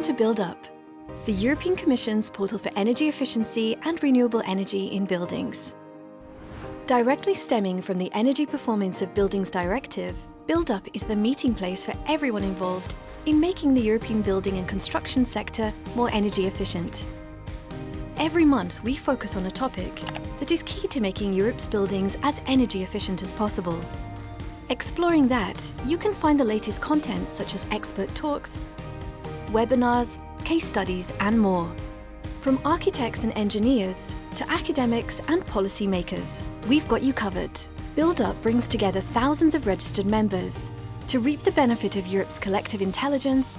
to Build Up, the European Commission's portal for energy efficiency and renewable energy in buildings. Directly stemming from the Energy Performance of Buildings Directive, Build Up is the meeting place for everyone involved in making the European building and construction sector more energy efficient. Every month we focus on a topic that is key to making Europe's buildings as energy efficient as possible. Exploring that, you can find the latest content such as expert talks, webinars, case studies and more. From architects and engineers to academics and policy makers, we've got you covered. Build Up brings together thousands of registered members to reap the benefit of Europe's collective intelligence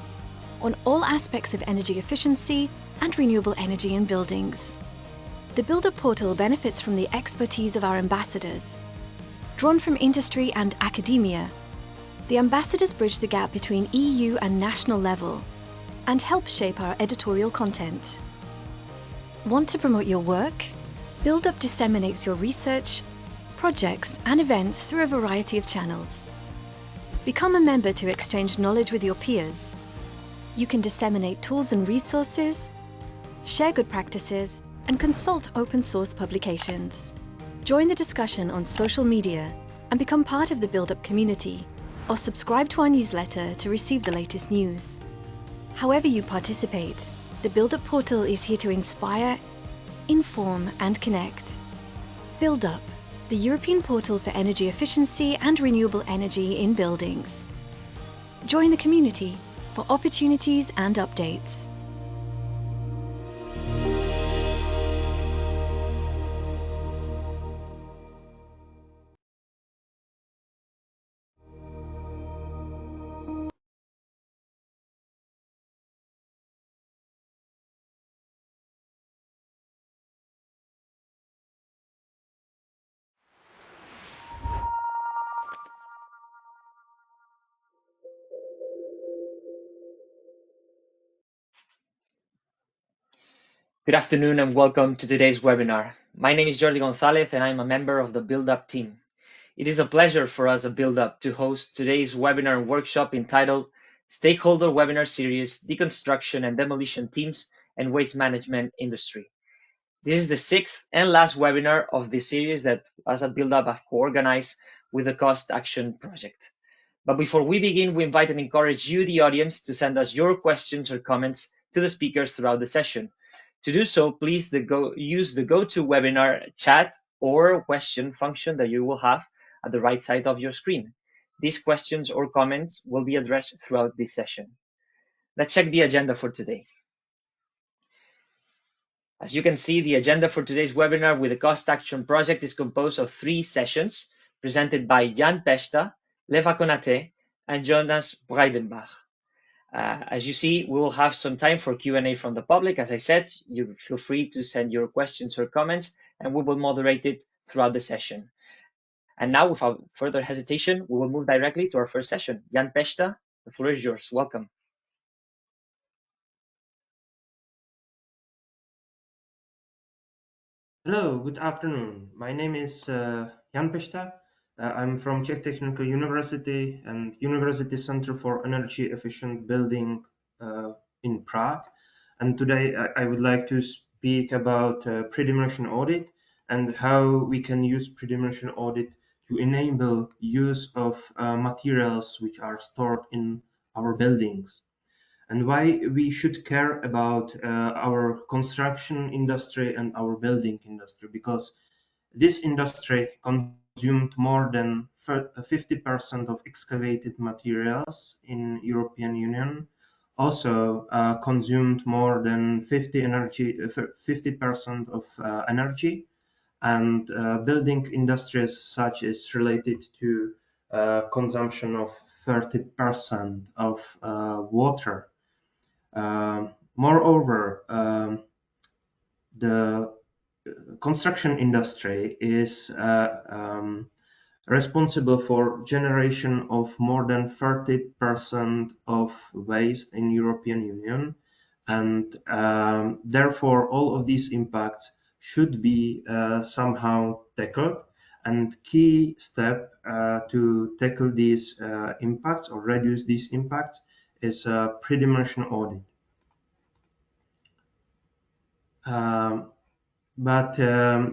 on all aspects of energy efficiency and renewable energy in buildings. The Build Up portal benefits from the expertise of our ambassadors. Drawn from industry and academia, the ambassadors bridge the gap between EU and national level and help shape our editorial content. Want to promote your work? Build Up disseminates your research, projects and events through a variety of channels. Become a member to exchange knowledge with your peers. You can disseminate tools and resources, share good practices, and consult open source publications. Join the discussion on social media and become part of the Build Up community, or subscribe to our newsletter to receive the latest news. However you participate, the Build Up portal is here to inspire, inform and connect. Build Up, the European portal for energy efficiency and renewable energy in buildings. Join the community for opportunities and updates. Good afternoon and welcome to today's webinar. My name is Jordi Gonzalez and I'm a member of the Build Up team. It is a pleasure for us at Build Up to host today's webinar and workshop entitled Stakeholder Webinar Series, Deconstruction and Demolition Teams and Waste Management Industry. This is the sixth and last webinar of this series that us at Build Up have co-organized with the Cost Action Project. But before we begin, we invite and encourage you, the audience, to send us your questions or comments to the speakers throughout the session. To do so, please use the GoToWebinar chat or question function that you will have at the right side of your screen. These questions or comments will be addressed throughout this session. Let's check the agenda for today. As you can see, the agenda for today's webinar with the Cost Action Project is composed of 3 sessions presented by Jan Pesta, Leva Konate, and Jonas Breidenbach. As you see, we will have some time for Q&A from the public. As I said, you feel free to send your questions or comments, and we will moderate it throughout the session. And now, without further hesitation, we will move directly to our first session. Jan Pesta, the floor is yours. Welcome. Hello, good afternoon. My name is Jan Pesta. I'm from Czech Technical University and University Center for Energy Efficient Building in Prague. And today I would like to speak about pre-demolition audit and how we can use pre-demolition audit to enable use of materials which are stored in our buildings, and why we should care about our construction industry and our building industry, because this industry consumed more than 50% of excavated materials in European Union, also consumed more than 50% of energy, and building industries such is related to consumption of 30% of water. Moreover, the construction industry is responsible for generation of more than 30% of waste in European Union, and therefore all of these impacts should be somehow tackled. And key step to tackle these impacts or reduce these impacts is a pre-demolition audit. But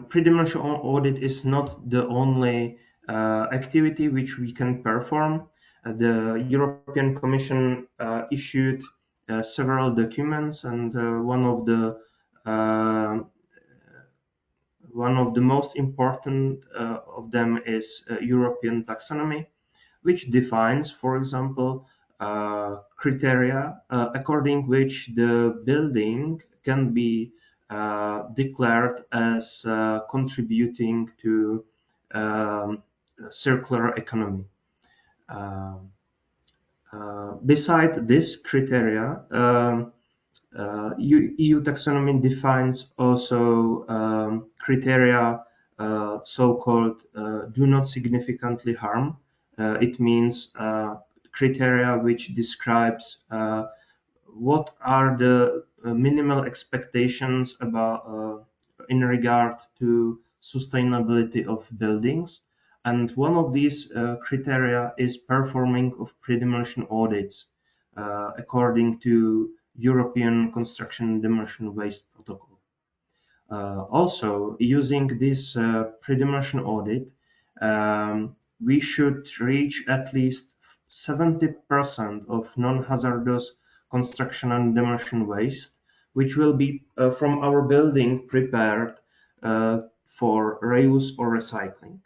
pre-dimensional audit is not the only activity which we can perform. The European Commission issued several documents, and one of the most important of them is European taxonomy, which defines, for example, criteria according which the building can be declared as contributing to circular economy. Beside this criteria, EU taxonomy defines also criteria so-called do not significantly harm. It means criteria which describes what are the minimal expectations about in regard to sustainability of buildings. And one of these criteria is performing of pre-demolition audits according to European Construction and Demolition Waste Protocol. Also, using this pre-demolition audit, we should reach at least 70% of non-hazardous construction and demolition waste, which will be from our building prepared for reuse or recycling.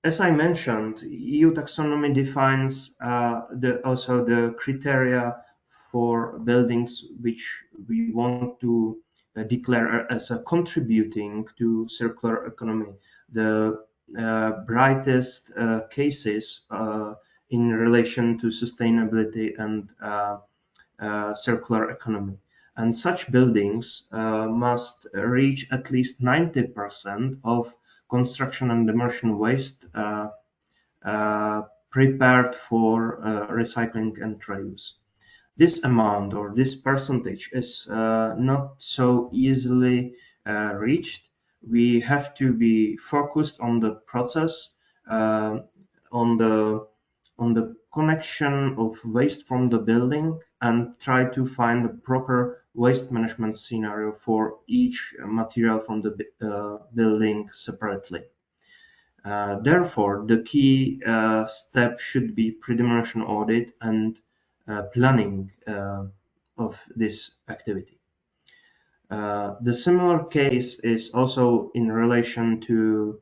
As I mentioned, EU taxonomy defines also the criteria for buildings which we want to declare as contributing to circular economy. The brightest cases in relation to sustainability and circular economy. And such buildings must reach at least 90% of construction and demolition waste prepared for recycling and reuse. This amount or this percentage is not so easily reached. We have to be focused on the process, on the connection of waste from the building, and try to find a proper waste management scenario for each material from the building separately. Therefore, the key step should be pre-demolition audit and planning of this activity. The similar case is also in relation to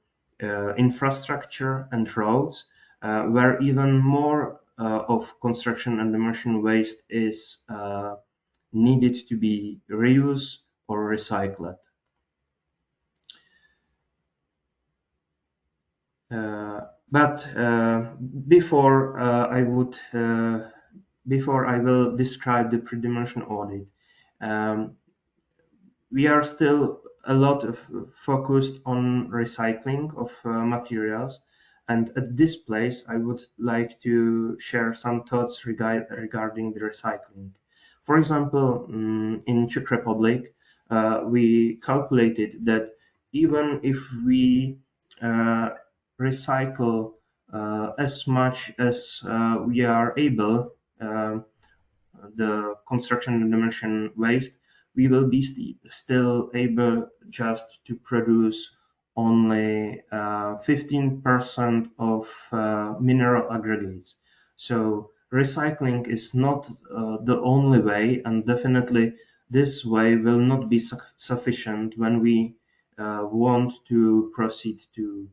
infrastructure and roads, where even more of construction and demolition waste is needed to be reused or recycled. But before I will describe the pre-demolition audit, we are still a lot of focused on recycling of materials, and at this place I would like to share some thoughts regarding the recycling. For example, in Czech Republic, we calculated that even if we recycle as much as we are able, the construction and demolition waste, we will be still able just to produce only 15% of mineral aggregates. So recycling is not the only way, and definitely this way will not be sufficient when we want to proceed to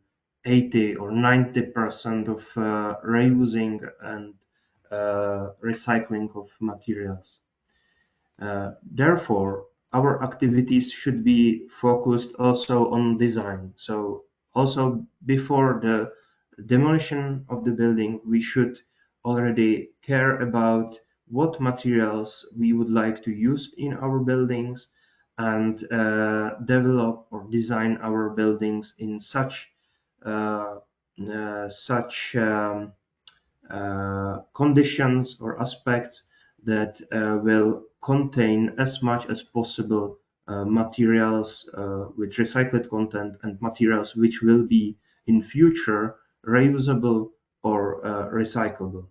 80 or 90% of reusing and recycling of materials. Therefore, our activities should be focused also on design. So also before the demolition of the building, we should already care about what materials we would like to use in our buildings and develop or design our buildings in such conditions or aspects that will contain as much as possible materials with recycled content and materials which will be in future reusable or recyclable.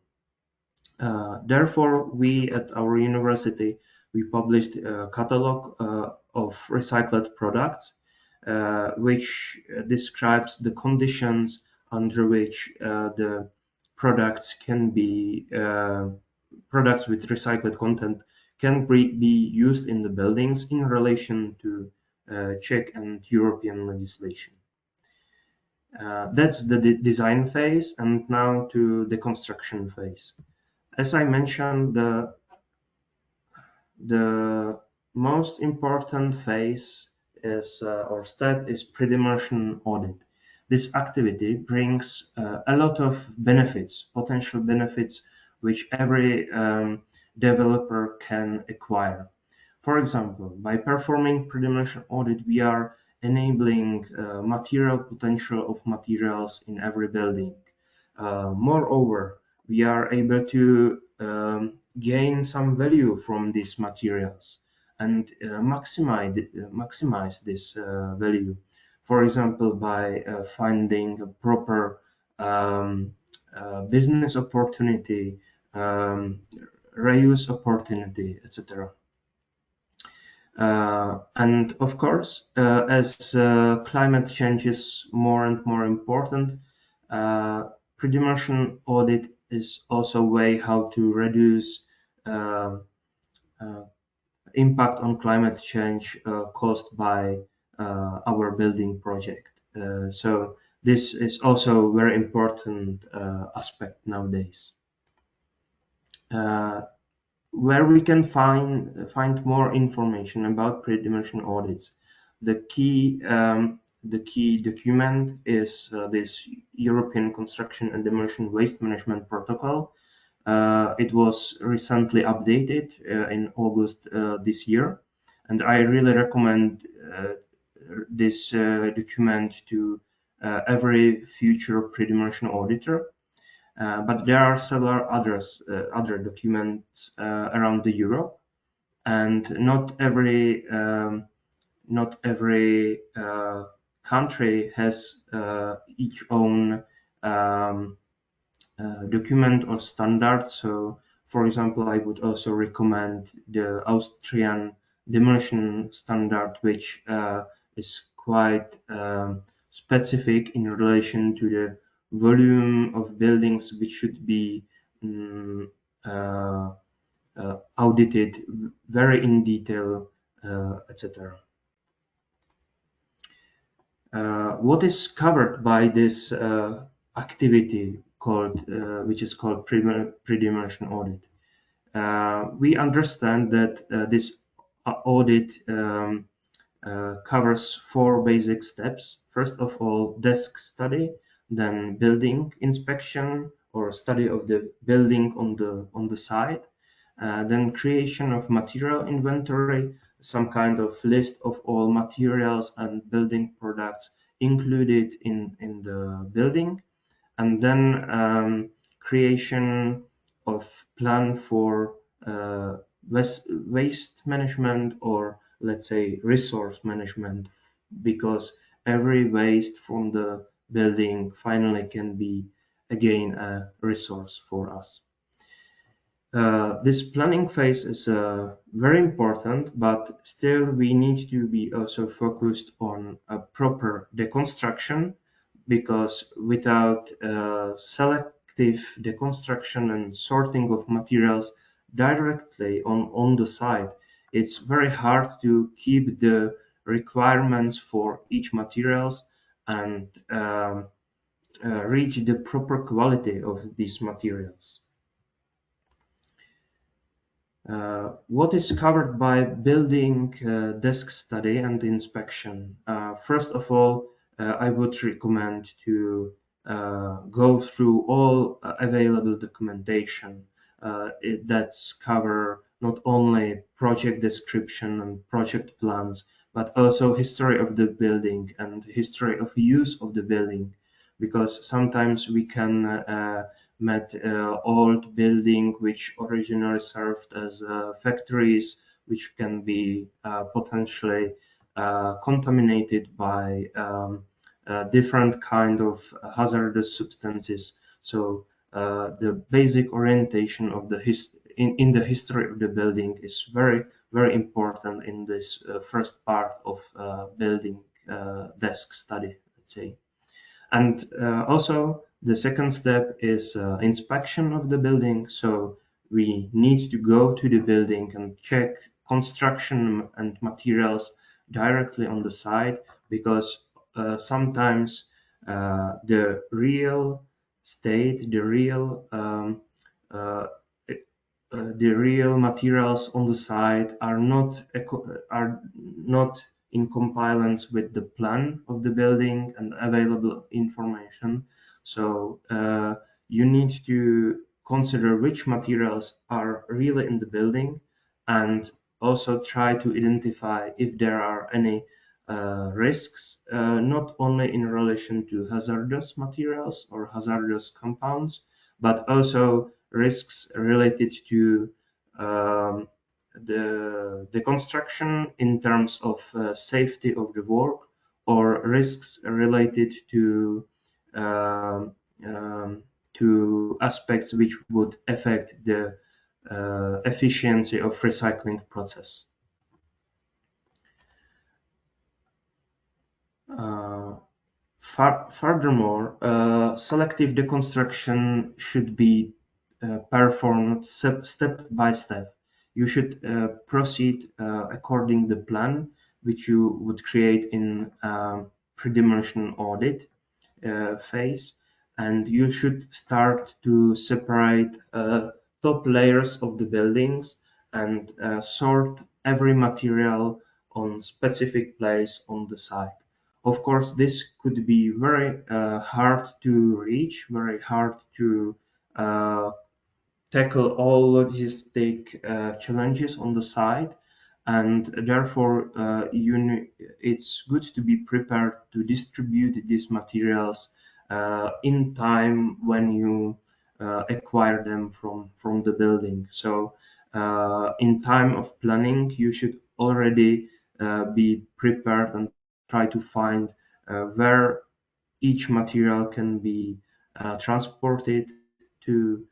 Therefore, we at our university we published a catalog of recycled products, which describes the conditions under which the products can be products with recycled content can be used in the buildings in relation to Czech and European legislation. That's the design phase, and now to the construction phase. As I mentioned, the most important phase is or step is pre-demolition audit. This activity brings a lot of benefits, potential benefits, which every developer can acquire. For example, by performing pre-demolition audit, we are enabling material potential of materials in every building. Moreover, we are able to gain some value from these materials and maximize this value. For example, by finding a proper business opportunity, reuse opportunity, etc. And of course, as climate change is more and more important, pre-demolition audit is also a way how to reduce impact on climate change caused by our building project. So this is also a very important aspect nowadays. Where we can find more information about pre-demolition audits, the key document is this European Construction and Demolition Waste Management Protocol. It was recently updated in August this year, and I really recommend this document to every future pre-demolition auditor. But there are several other documents around the Europe, and not every country has each own document or standard. So, for example, I would also recommend the Austrian demolition standard, which is quite specific in relation to the volume of buildings which should be audited very in detail, etc. What is covered by this activity which is called pre-demolition audit? We understand that this audit covers 4 basic steps. First of all, desk study, then building inspection or study of the building on the site, then creation of material inventory, some kind of list of all materials and building products included in the building, and then creation of plan for waste management, or let's say resource management, because every waste from the building finally can be again a resource for us. This planning phase is very important, but still we need to be also focused on a proper deconstruction, because without selective deconstruction and sorting of materials directly on the site, it's very hard to keep the requirements for each materials and reach the proper quality of these materials. What is covered by building desk study and inspection? First of all, I would recommend to go through all available documentation that's cover not only project description and project plans, but also history of the building and history of use of the building, because sometimes we can met old building which originally served as factories, which can be potentially contaminated by different kind of hazardous substances. So the basic orientation of the in the history of the building is very very important in this first part of building desk study, let's say. And also the second step is inspection of the building. So we need to go to the building and check construction and materials directly on the site, because sometimes the real state, uh, the real materials on the site are not in compliance with the plan of the building and available information. So you need to consider which materials are really in the building, and also try to identify if there are any risks, not only in relation to hazardous materials or hazardous compounds, but also risks related to the construction in terms of safety of the work, or risks related um, to aspects which would affect the efficiency of recycling process. Furthermore, selective deconstruction should be performed step by step. You should proceed according the plan which you would create in pre-demolition audit phase, and you should start to separate top layers of the buildings and sort every material on specific place on the site. Of course, this could be very hard to reach, very hard to uh, tackle all logistic challenges on the site, and therefore it's good to be prepared to distribute these materials in time when you acquire them from the building. So in time of planning, you should already be prepared and try to find where each material can be transported to,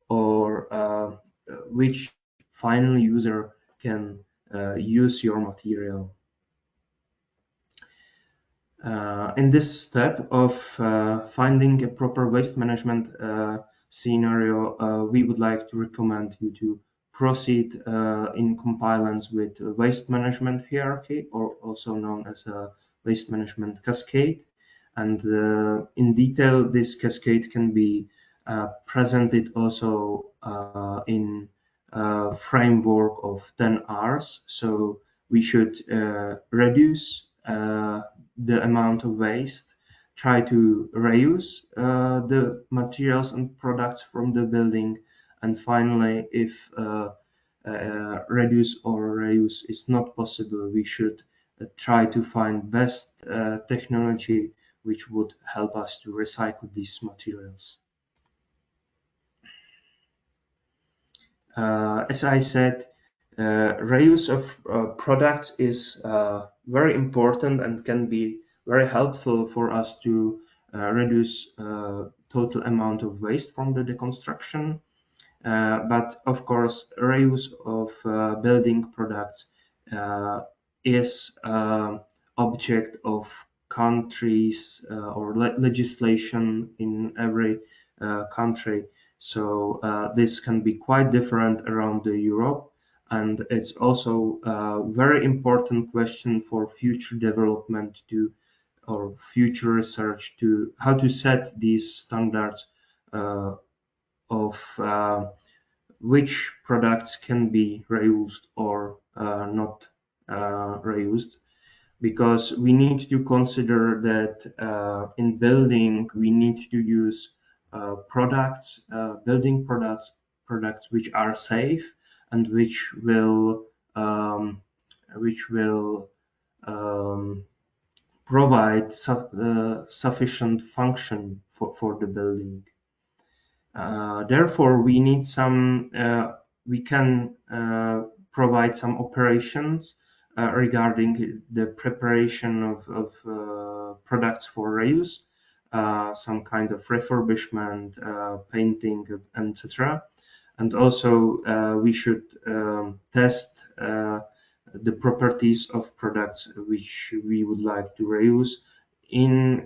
or which final user can use your material. In this step of finding a proper waste management scenario, we would like to recommend you to proceed in compliance with waste management hierarchy, or also known as a waste management cascade. And in detail, this cascade can be presented also in a framework of 10 R's. So we should reduce the amount of waste, try to reuse the materials and products from the building, and finally, if reduce or reuse is not possible, we should try to find best technology which would help us to recycle these materials. As I said, reuse of products is very important and can be very helpful for us to reduce total amount of waste from the deconstruction. But of course, reuse of building products is object of countries or legislation in every country. So this can be quite different around the Europe, and it's also a very important question for future development or future research to how to set these standards of which products can be reused or not reused, because we need to consider that in building we need to use building products which are safe and which will provide sufficient function for the building. Therefore, we need we can provide some operations regarding the preparation of products for reuse, some kind of refurbishment, painting, etc. And also we should test the properties of products which we would like to reuse in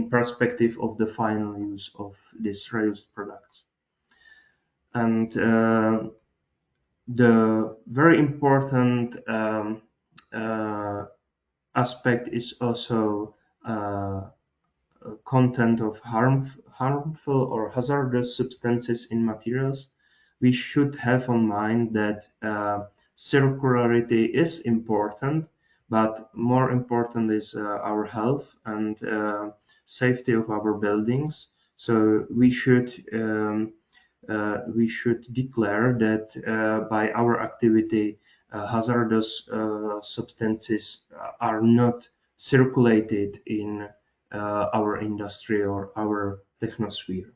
perspective of the final use of these reused products. And the very important aspect is also content of harmful or hazardous substances in materials. We should have in mind that circularity is important, but more important is our health and safety of our buildings. So we should declare that by our activity, hazardous substances are not circulated in our industry or our technosphere.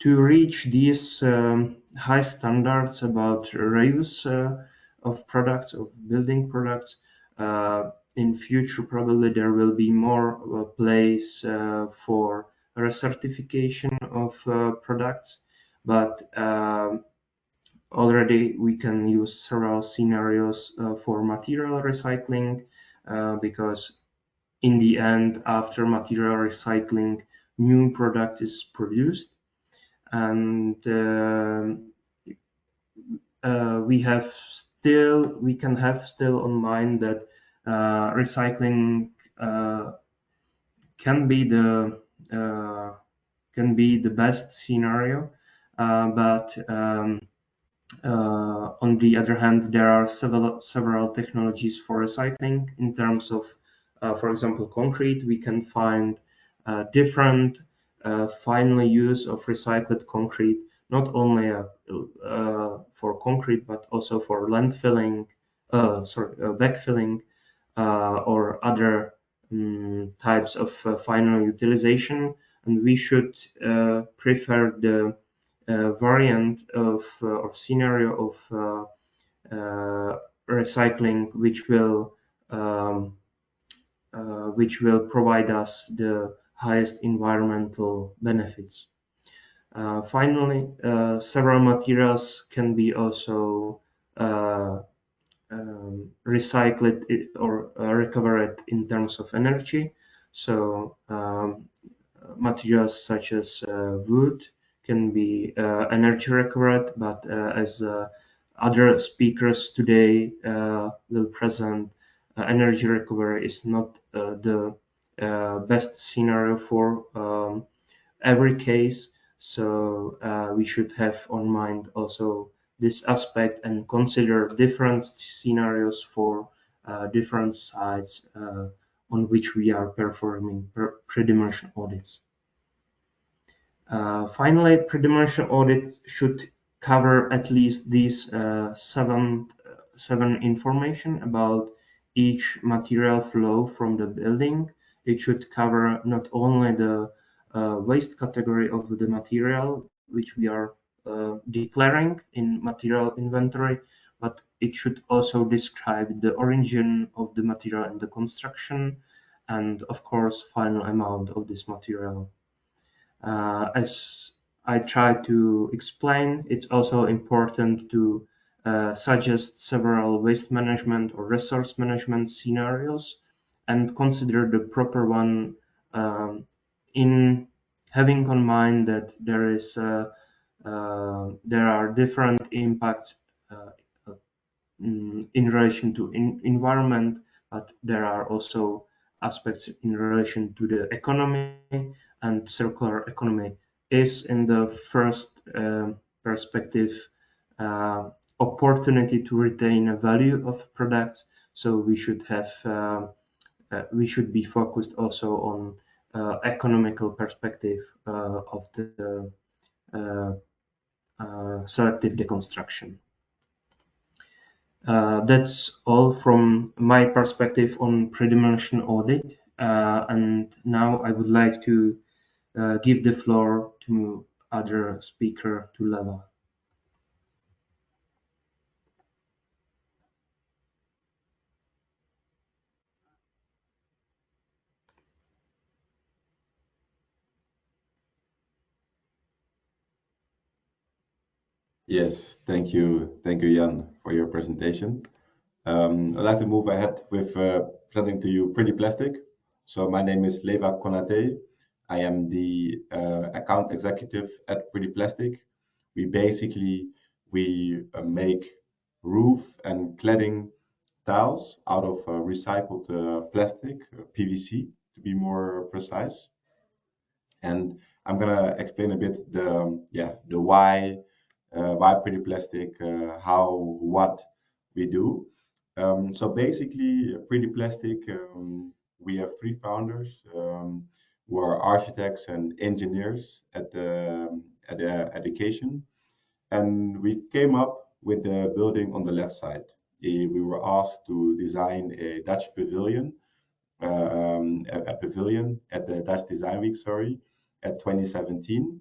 To reach these high standards about reuse of products, of building products, in future probably there will be more place for recertification of products, but already we can use several scenarios for material recycling because in the end, after material recycling, new product is produced, and we can have still on mind that recycling can be the best scenario, but on the other hand, there are several technologies for recycling. In terms of, for example, concrete, we can find different final use of recycled concrete, not only for concrete, but also for backfilling, or other types of final utilization. And we should prefer the variant of or scenario of recycling which will provide us the highest environmental benefits. Finally, several materials can be also recycled or recovered in terms of energy. So materials such as wood can be energy recovered, but as other speakers today will present, energy recovery is not the best scenario for every case. So we should have on mind also this aspect and consider different scenarios for different sites on which we are performing pre-dimension audits. Finally, pre-dimension audit should cover at least these seven information about each material flow from the building. It should cover not only the waste category of the material, which we are declaring in material inventory, but it should also describe the origin of the material and the construction, and of course, final amount of this material. As I try to explain, it's also important to suggest several waste management or resource management scenarios and consider the proper one in having on mind that there are different impacts in relation to environment, but there are also aspects in relation to the economy, and circular economy is in the first perspective opportunity to retain a value of products. So we should be focused also on economical perspective of the selective deconstruction. That's all from my perspective on pre-dimension audit. And now I would like to give the floor to other speaker, to Leva. Yes, thank you, Jan, for your presentation. I'd like to move ahead with presenting to you Pretty Plastic. So my name is Leva Konate. I am the account executive at Pretty Plastic. We basically make roof and cladding tiles out of recycled plastic, PVC to be more precise. And I'm gonna explain a bit the why Pretty Plastic, how, what we do. So basically, Pretty Plastic, we have three founders who are architects and engineers at the education, and we came up with the building on the left side. We were asked to design a Dutch pavilion, a pavilion at the Dutch Design Week, sorry, at 2017,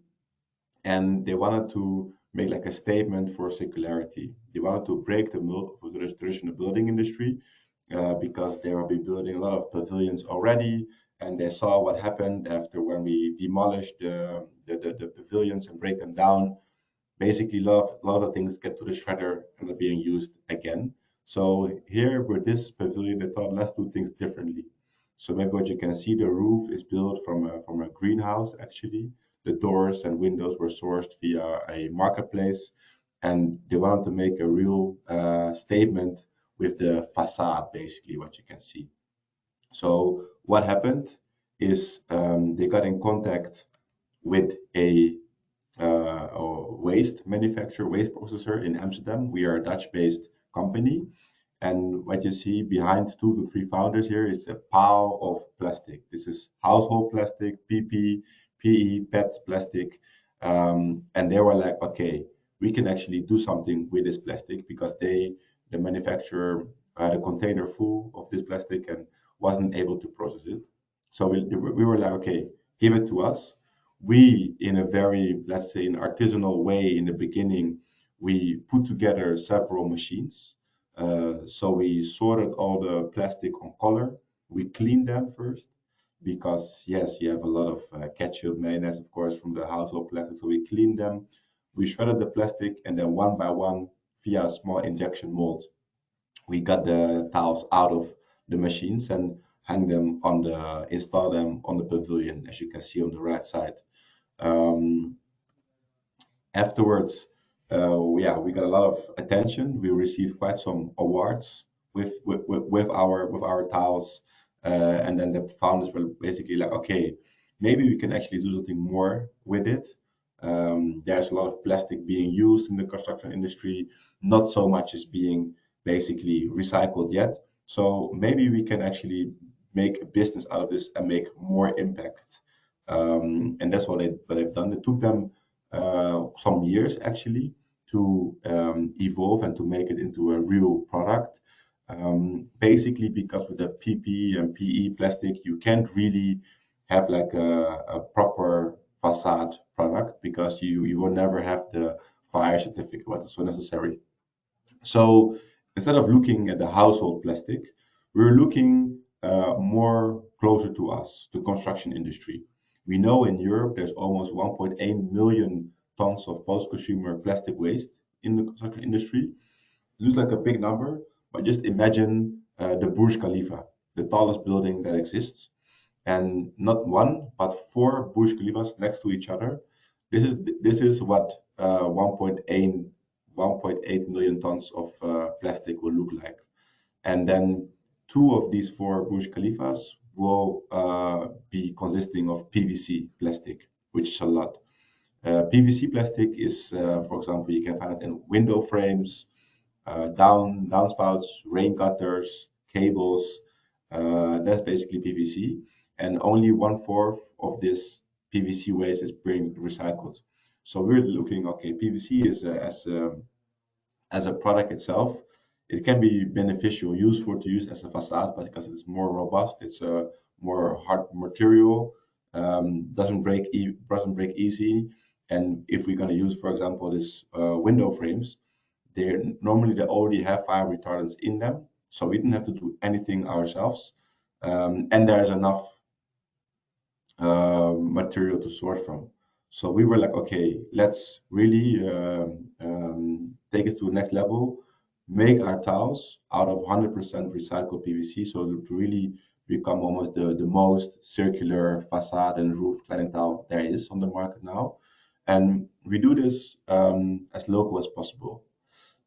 and they wanted to make like a statement for circularity. They wanted to break the mold of the traditional building industry because they have been building a lot of pavilions already, and they saw what happened after when we demolished the pavilions and break them down. Basically, a lot of things get to the shredder and are being used again. So here with this pavilion, they thought let's do things differently. So maybe what you can see, the roof is built from a greenhouse actually. The doors and windows were sourced via a marketplace, and they wanted to make a real statement with the facade, basically what you can see. So what happened is they got in contact with a waste manufacturer, waste processor in Amsterdam. We are a Dutch-based company, and what you see behind 2 to 3 founders here is a pile of plastic. This is household plastic, PP, PE, PET plastic. And they were like, okay, we can actually do something with this plastic because the manufacturer, had a container full of this plastic and wasn't able to process it. So we were like, okay, give it to us. We, in a very, let's say, an artisanal way in the beginning, we put together several machines. So we sorted all the plastic on color. We cleaned them first because, yes, you have a lot of ketchup, mayonnaise, of course, from the household plastic. So we cleaned them. We shredded the plastic, and then one by one, via a small injection mold, we got the tiles out of the machines and install them on the pavilion, as you can see on the right side. Um, Afterwards, we got a lot of attention. We received quite some awards with our tiles, and then the founders were basically like, okay, maybe we can actually do something more with it. There's a lot of plastic being used in the construction industry. Not so much is being basically recycled yet. So maybe we can actually make a business out of this and make more impact. And that's what they've done. It took them some years actually to evolve and to make it into a real product. Basically, because with the PP and PE plastic, you can't really have like a proper facade product because you will never have the fire certificate, what is so necessary. So instead of looking at the household plastic, we're looking more closer to us, the construction industry. We know in Europe there's almost 1.8 million tons of post-consumer plastic waste in the construction industry. It looks like a big number, but just imagine the Burj Khalifa, the tallest building that exists, and not one, but 4 Burj Khalifas next to each other. This is what 1.8 million tons of plastic will look like. And then 2 of these 4 Burj Khalifas will be consisting of PVC plastic, which is a lot. PVC plastic is, for example, you can find it in window frames, downspouts, rain gutters, cables. That's basically PVC, and only 1/4 of this PVC waste is being recycled. So we're looking, okay, PVC is as a product itself, it can be beneficial, useful to use as a facade, but because it's more robust, it's a more hard material, doesn't break easy. And if we're going to use, for example, this window frames, they already have fire retardants in them, so we didn't have to do anything ourselves. And there's enough material to source from. So we were like, okay, let's really take it to the next level, make our tiles out of 100% recycled PVC, so to really become almost the most circular facade and roof cladding tile there is on the market now. And we do this as local as possible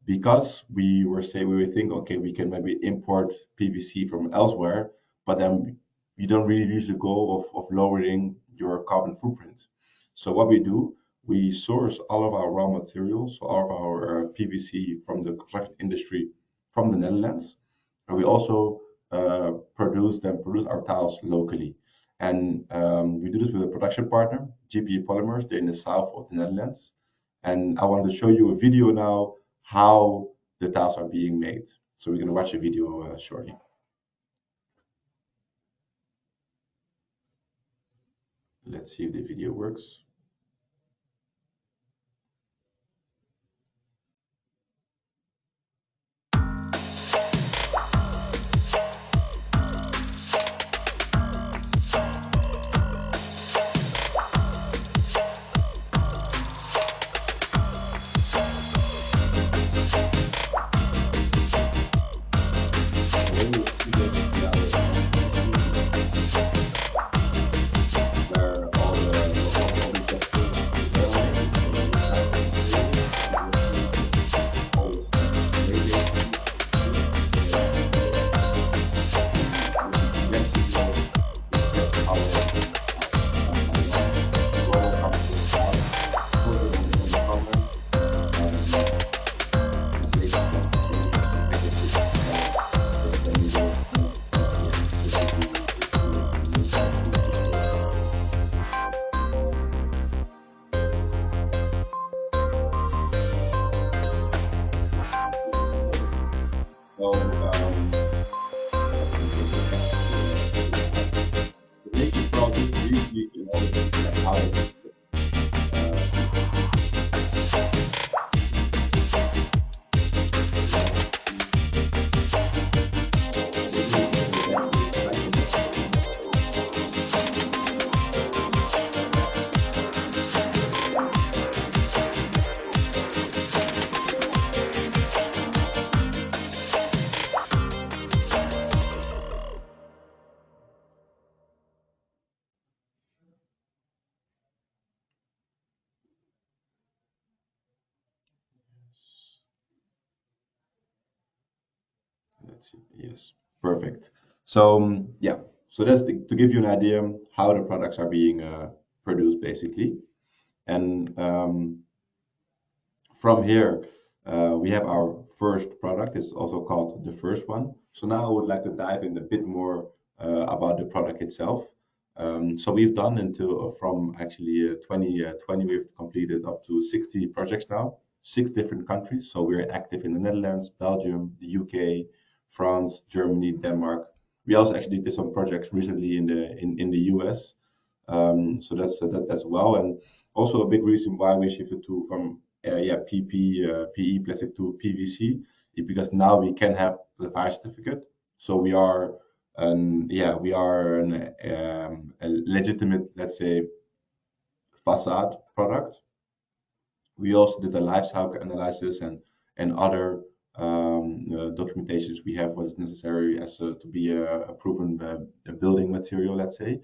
because we were thinking, okay, we can maybe import PVC from elsewhere, but then you don't really reach the goal of lowering your carbon footprint. So what we do, we source all of our raw materials, so all of our PVC from the construction industry from the Netherlands, and we also produce our tiles locally. And we do this with a production partner, GP Polymers. They're in the south of the Netherlands. And I wanted to show you a video now how the tiles are being made. So we're going to watch a video shortly. Let's see if the video works. So, the making process usually involves how let's see. Yes, perfect. So yeah, so that's to give you an idea how the products are being produced basically. And from here, we have our first product. It's also called the first one. So now I would like to dive in a bit more about the product itself. So we've done from actually 2020, we've completed up to 60 projects now, 6 different countries. So we're active in the Netherlands, Belgium, the UK, France, Germany, Denmark. We also actually did some projects recently in the US. So that's well, and also a big reason why we shifted from PE plastic to PVC is because now we can have the fire certificate. So we are a legitimate, let's say, facade product. We also did a life cycle analysis and other documentations we have what is necessary to be a proven building material, let's say.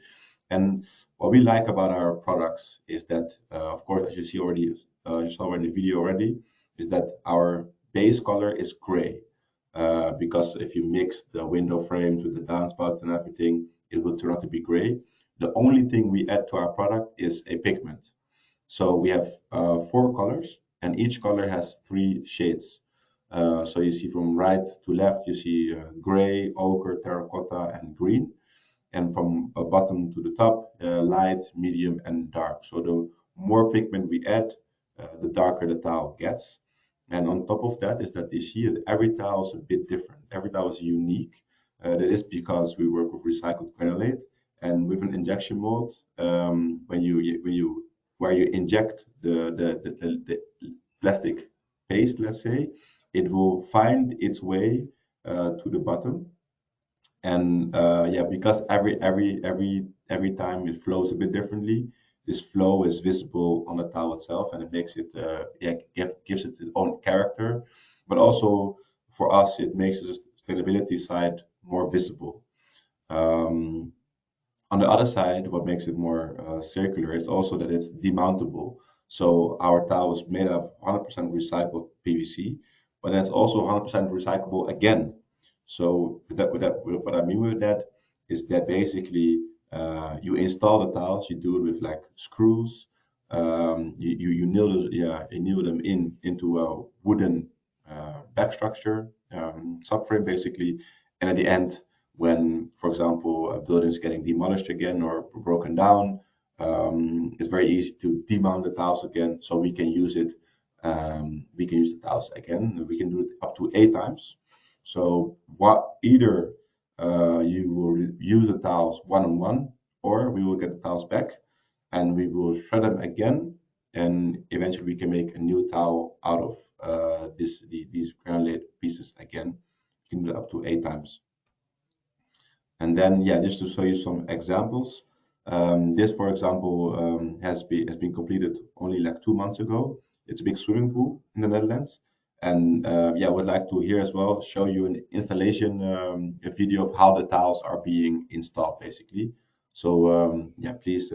And what we like about our products is that, of course, as you see already, you saw in the video already, is that our base color is gray. Because if you mix the window frames with the downspouts and everything, it will turn out to be gray. The only thing we add to our product is a pigment. So we have 4 colors, and each color has 3 shades. So you see from right to left, you see gray, ochre, terracotta, and green. And from bottom to the top, light, medium, and dark. So the more pigment we add, the darker the tile gets. And on top of that is that you see that every tile is a bit different. Every tile is unique. That is because we work with recycled granulate, and with an injection mold, where you inject the plastic paste, let's say, it will find its way to the bottom. And because every time it flows a bit differently, this flow is visible on the tile itself, and it makes it gives it its own character. But also for us, it makes the sustainability side more visible. On the other side, what makes it more circular is also that it's demountable. So our tile is made of 100% recycled PVC, but then it's also 100% recyclable again. So what I mean with that is that basically you install the tiles, you do it with like screws. You nail those, you nail them into a wooden back structure, subframe basically, and at the end, when, for example, a building is getting demolished again or broken down, it's very easy to demount the tiles again, so we can use it. We can use the tiles again. We can do it up to 8 times. So either you will use the tiles one-on-one, or we will get the tiles back and we will shred them again, and eventually we can make a new tile out of these granulate pieces again. You can do it up to 8 times. And then, just to show you some examples, this, for example, has been completed only like 2 months ago. It's a big swimming pool in the Netherlands, and I would like to here as well show you an installation a video of how the tiles are being installed, basically. So please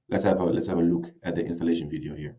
let's have a look at the installation video here.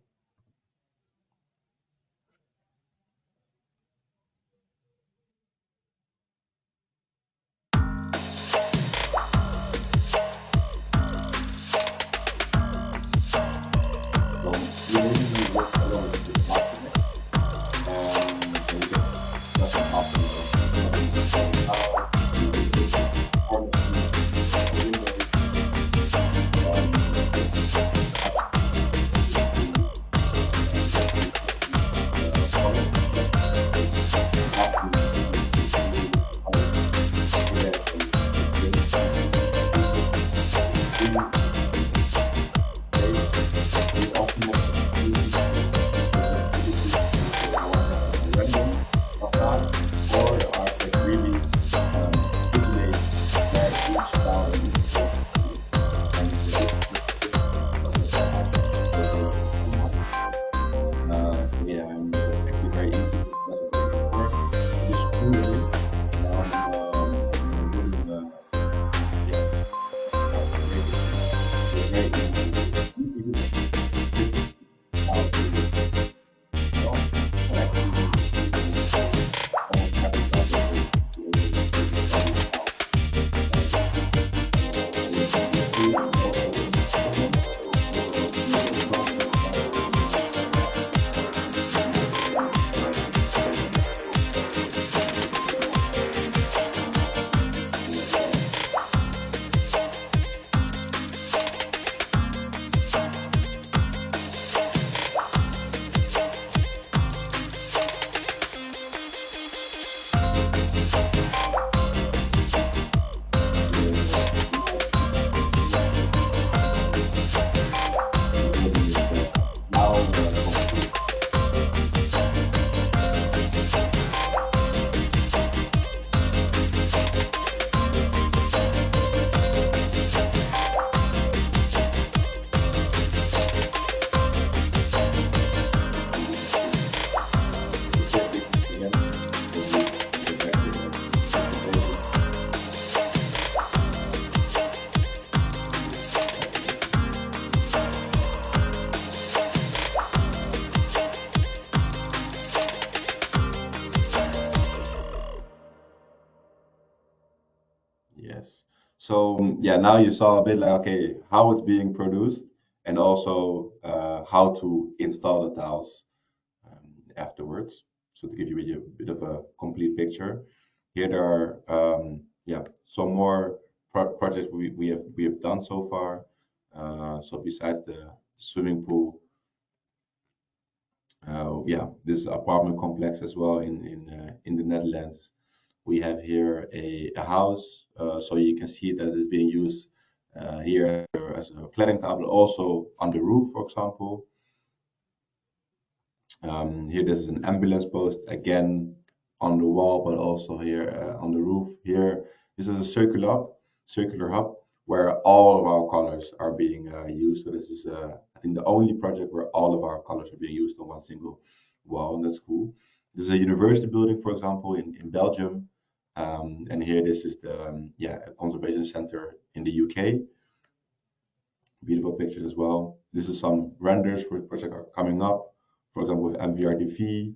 Yes. So now you saw a bit like, okay, how it's being produced, and also how to install the tiles afterwards. So to give you a bit of a complete picture, here there are some more projects we have done so far. So besides the swimming pool, this apartment complex as well in the Netherlands. We have here a house, so you can see that it's being used here as a cladding tile, but also on the roof, for example. Here, this is an ambulance post, again on the wall, but also here on the roof. Here, this is a circular hub, where all of our colors are being used. So this is, I think, the only project where all of our colors are being used on one single wall, and that's cool. This is a university building, for example, in Belgium. And here, this is the a conservation center in the UK. Beautiful pictures as well. This is some renders for projects are coming up. For example, with MVRDV,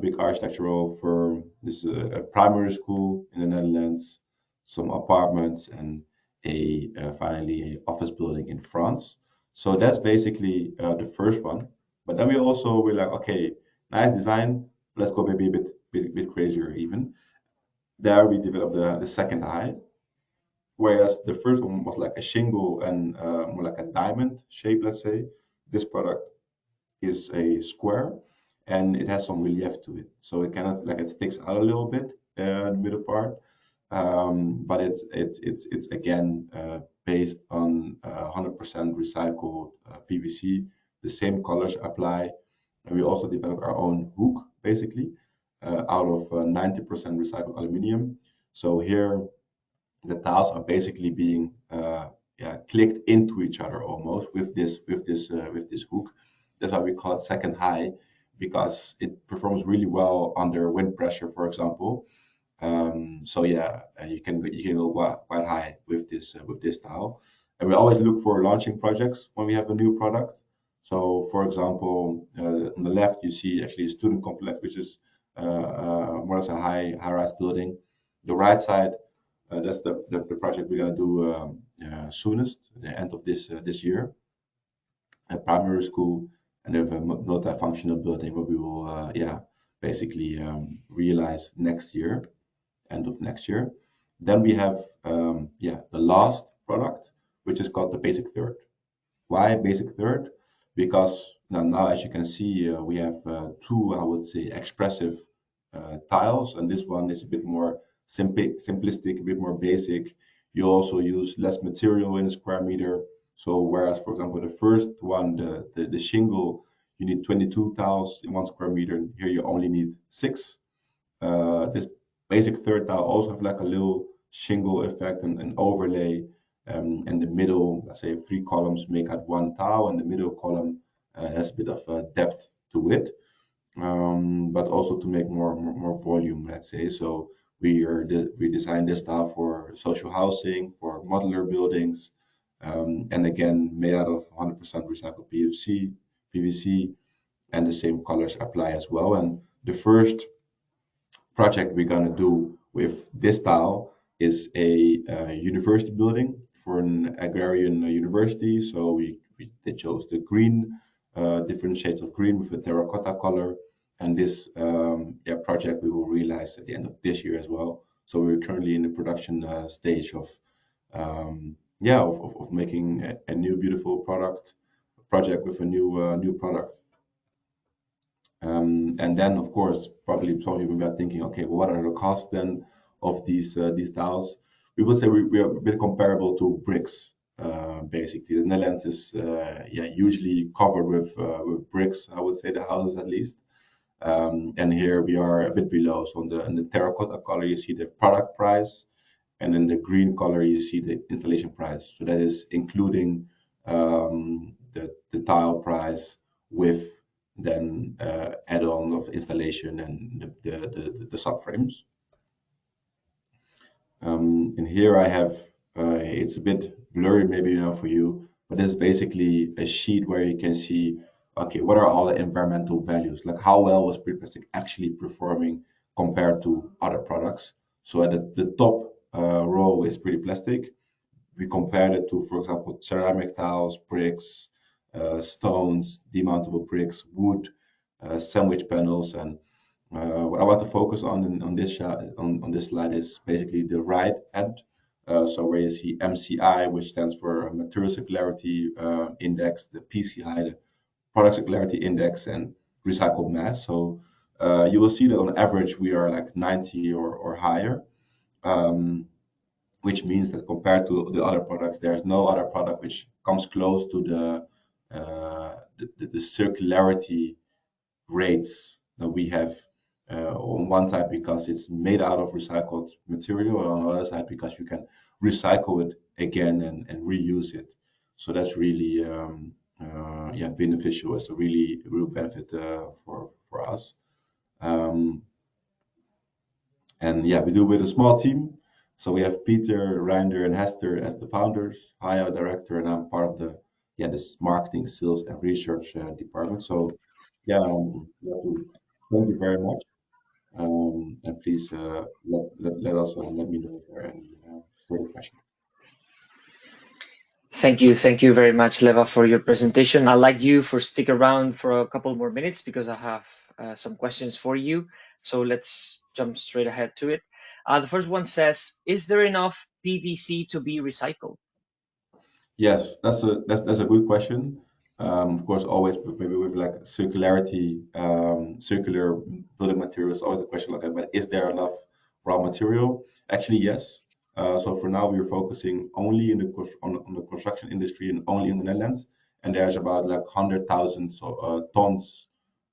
big architectural firm. This is a primary school in the Netherlands, some apartments, and finally a office building in France. So that's basically the first one. But then we're like, okay, nice design. Let's go maybe a bit crazier even. There we developed the second eye, whereas the first one was like a shingle and more like a diamond shape, let's say. This product is a square and it has some relief to it. So it kind of like it sticks out a little bit, the middle part. But it's again based on 100% recycled PVC. The same colors apply. And we also developed our own hook, basically, out of 90% recycled aluminum. So here the tiles are basically being clicked into each other almost with this hook. That's why we call it second high, because it performs really well under wind pressure, for example. So yeah, you can go quite high with this tile. And we always look for launching projects when we have a new product. So for example, on the left you see actually a student complex, which is more or less a high-rise building. The right side, that's the project we're gonna do soonest, the end of this year. A primary school, and we have a multifunctional building where we will basically realize next year, end of next year. Then we have the last product, which is called the basic third. Why basic third? Because now as you can see, we have two, I would say, expressive tiles, and this one is a bit more simplistic, a bit more basic. You also use less material in a square meter. So whereas, for example, the first one, the shingle, you need 22 tiles in 1 square meter. Here you only need 6. This basic third tile also have like a little shingle effect and an overlay. And the middle, let's say 3 columns make out 1 tile, and the middle column has a bit of depth to it. But also to make more volume, let's say. So we designed this style for social housing, for modular buildings, and again made out of 100% recycled PVC, and the same colors apply as well. And the first project we're gonna do with this style is a university building for an agrarian university. So they chose the green, different shades of green with a terracotta color. And this project we will realize at the end of this year as well. So we're currently in the production stage of making a new beautiful project with a new product. And then, of course, probably some of you are thinking, okay, well, what are the costs then of these tiles? We would say we are a bit comparable to bricks. Basically, the Netherlands is usually covered with bricks. I would say the houses at least. And here we are a bit below. So in the terracotta color, you see the product price, and in the green color, you see the installation price. So that is including the tile price with then add-on of installation and the subframes. And here I have, it's a bit blurry maybe now for you, but this is basically a sheet where you can see, okay, what are all the environmental values? Like how well was pre-plastic actually performing compared to other products? So at the top row is pre-plastic. We compared it to, for example, ceramic tiles, bricks, stones, demountable bricks, wood, sandwich panels, and what I want to focus on this slide is basically the right hand. So where you see MCI, which stands for Material Circularity Index, the PCI, the Product Circularity Index, and recycled mass. So you will see that on average we are like 90 or higher, which means that compared to the other products, there's no other product which comes close to the circularity rates that we have On one side because it's made out of recycled material, or on the other side because you can recycle it again and reuse it. So that's really yeah, beneficial. It's a really real benefit for us. And yeah, we do with a small team. So we have Peter, Reinder, and Hester as the founders, I, our director, and I'm part of the this marketing, sales, and research department. So yeah, thank you very much. And please let us let me know if there are any further questions. Thank you very much, Leva, for your presentation. I'd like you for stick around for a couple more minutes because I have some questions for you. So let's jump straight ahead to it. The first one says, is there enough PVC to be recycled? Yes, that's a good question. Of course, always maybe with like circularity, circular building materials, always a question like that. But is there enough raw material? Actually, yes. So for now, we're focusing only in on the construction industry and only in the Netherlands. And there's about like 100,000 tons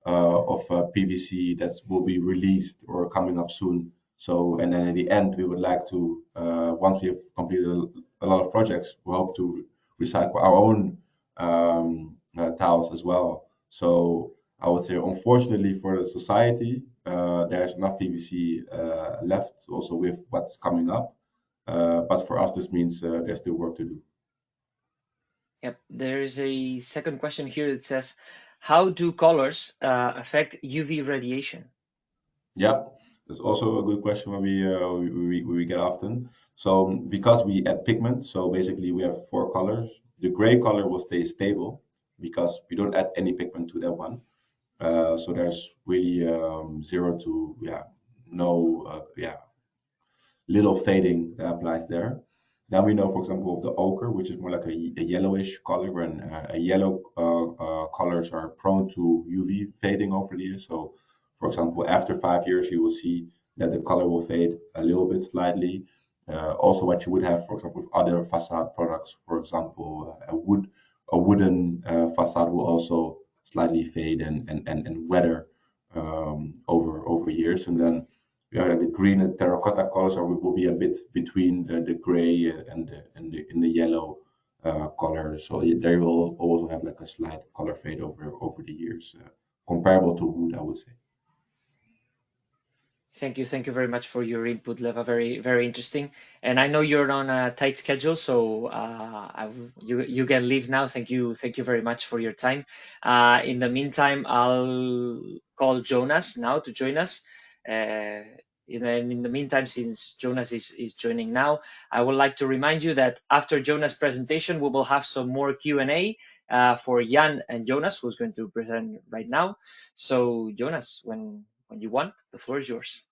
of PVC that will be released or coming up soon. So, and then at the end, we would like to, once we have completed a lot of projects, we hope to recycle our own tiles as well. So I would say, unfortunately for the society, there's enough PVC left also with what's coming up. But for us, this means there's still work to do. Yep, there is a second question here that says, how do colors affect UV radiation? Yeah, that's also a good question we get often. So because we add pigment, so basically we have four colors. The gray color will stay stable because we don't add any pigment to that one. So there's really zero to no little fading that applies there. Then we know, for example, of the ochre, which is more like a yellowish color, and a yellow colors are prone to UV fading over the years. So, for example, after 5 years, you will see that the color will fade a little bit slightly. Also, what you would have, for example, with other facade products, for example, a wooden facade will also slightly fade and weather over years, and then the green and terracotta colors will be a bit between the gray and the yellow color. So they will also have like a slight color fade over the years, comparable to wood, I would say. Thank you very much for your input, Leva. Very interesting. And I know you're on a tight schedule, so you can leave now. Thank you very much for your time. In the meantime, I'll call Jonas now to join us. In the meantime, since Jonas is joining now, I would like to remind you that after Jonas' presentation, we will have some more Q&A for Jan and Jonas, who's going to present right now. So Jonas, when you want, the floor is yours.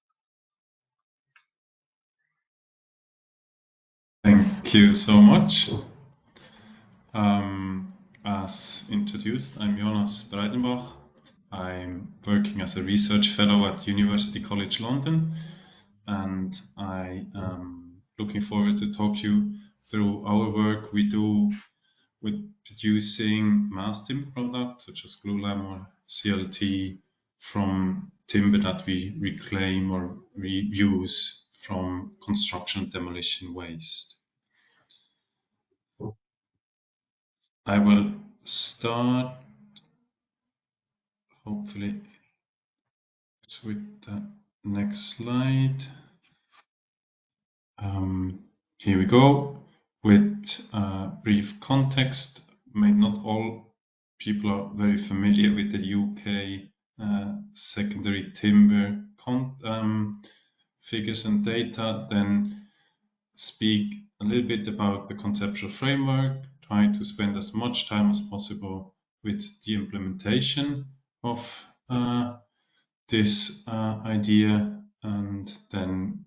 Thank you so much. As introduced, I'm Jonas Breidenbach. I'm working as a research fellow at University College London, and I am looking forward to talk you through our work we do with producing mass timber products such as glulam or CLT from timber that we reclaim or reuse from construction and demolition waste. I will start hopefully with the next slide. Here we go with brief context. Not all people are very familiar with the UK secondary timber figures and data. Then speak a little bit about the conceptual framework, try to spend as much time as possible with the implementation of this idea, and then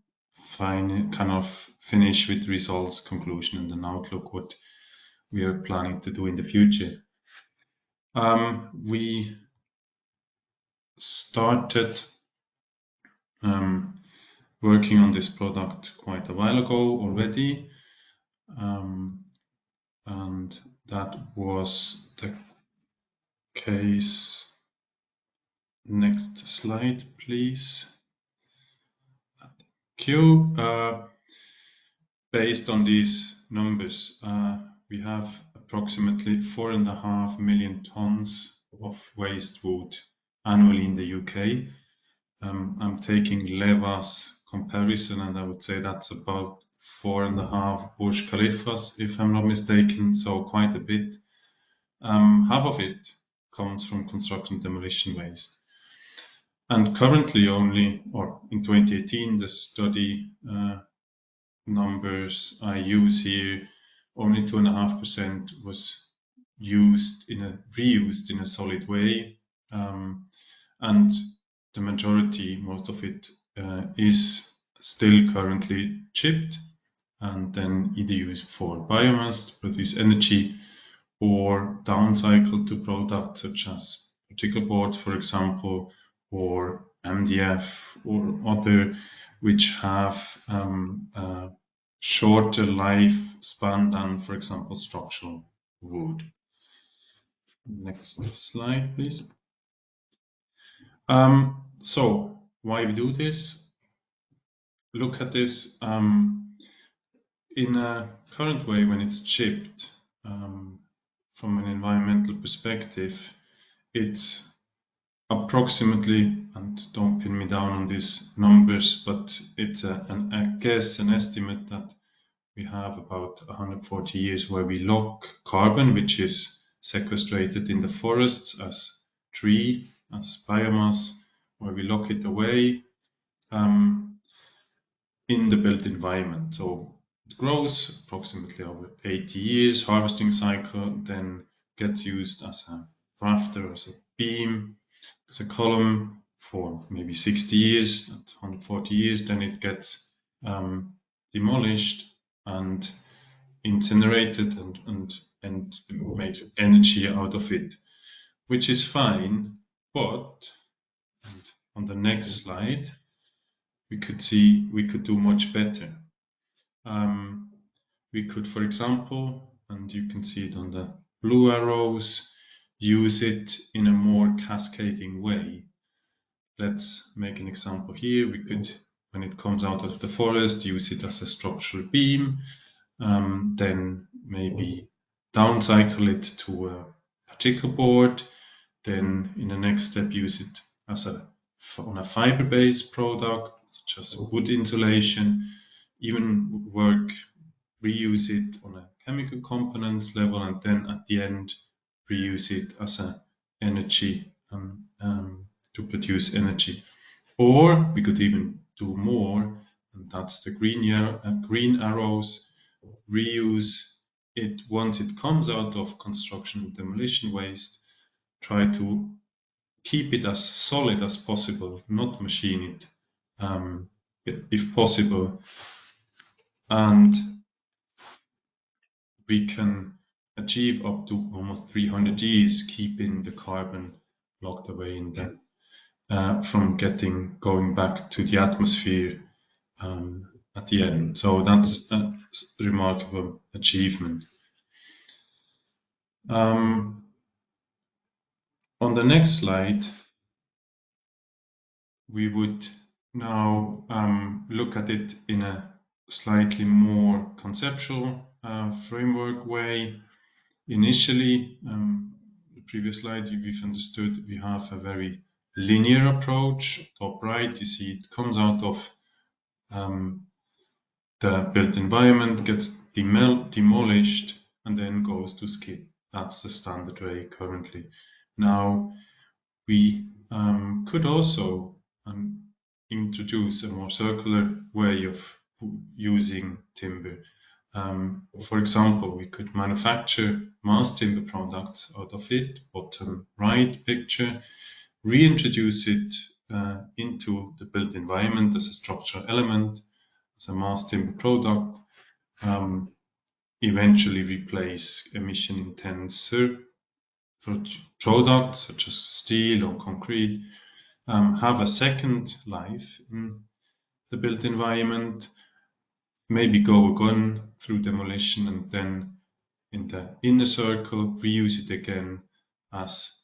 finish with results, conclusion, and an outlook what we are planning to do in the future. We started working on this product quite a while ago already, and that was the case Next slide, please. Q. Based on these numbers, we have approximately 4.5 million tons of waste wood annually in the UK. I'm taking Leva's comparison, and I would say that's about 4.5 Burj Khalifas, if I'm not mistaken, so quite a bit. Half of it comes from construction and demolition waste. And currently only, or in 2018, the study numbers I use here, only 2.5% was reused in a solid way, and the majority, most of it, is still currently chipped and then either used for biomass to produce energy or downcycled to products such as particle board, for example, or MDF or other, which have shorter lifespan than, for example, structural wood. Next slide, please. So why we do this? Look at this in a current way when it's chipped. From an environmental perspective, it's approximately, and don't pin me down on these numbers, but it's an estimate that we have about 140 years where we lock carbon, which is sequestrated in the forests as tree, as biomass, where we lock it away in the built environment. So it grows approximately over 80 years, harvesting cycle, then gets used as a rafter, as a beam, as a column for maybe 60 years, that's 140 years, then it gets demolished and incinerated and made energy out of it, which is fine, but on the next slide, we could see we could do much better. We could, for example, and you can see it on the blue arrows, use it in a more cascading way. Let's make an example here. We could, when it comes out of the forest, use it as a structural beam, then maybe downcycle it to a particle board, then in the next step use it as on a fiber-based product, such as wood insulation, even reuse it on a chemical components level, and then at the end reuse it as an energy to produce energy. Or we could even do more, and that's the green arrows, reuse it once it comes out of construction and demolition waste, try to keep it as solid as possible, not machine it if possible, and we can achieve up to almost 300 years keeping the carbon locked away in them from going back to the atmosphere at the end. So that's a remarkable achievement. On the next slide, we would now look at it in a slightly more conceptual framework way. Initially, the previous slide, we've understood we have a very linear approach. Top right, you see it comes out of the built environment, gets demolished, and then goes to skip. That's the standard way currently. Now, we could also introduce a more circular way of using timber. For example, we could manufacture mass timber products out of it, bottom right picture, reintroduce it into the built environment as a structural element, as a mass timber product, eventually replace emission-intense products such as steel or concrete, have a second life in the built environment, maybe go again through demolition, and then in the inner circle reuse it again as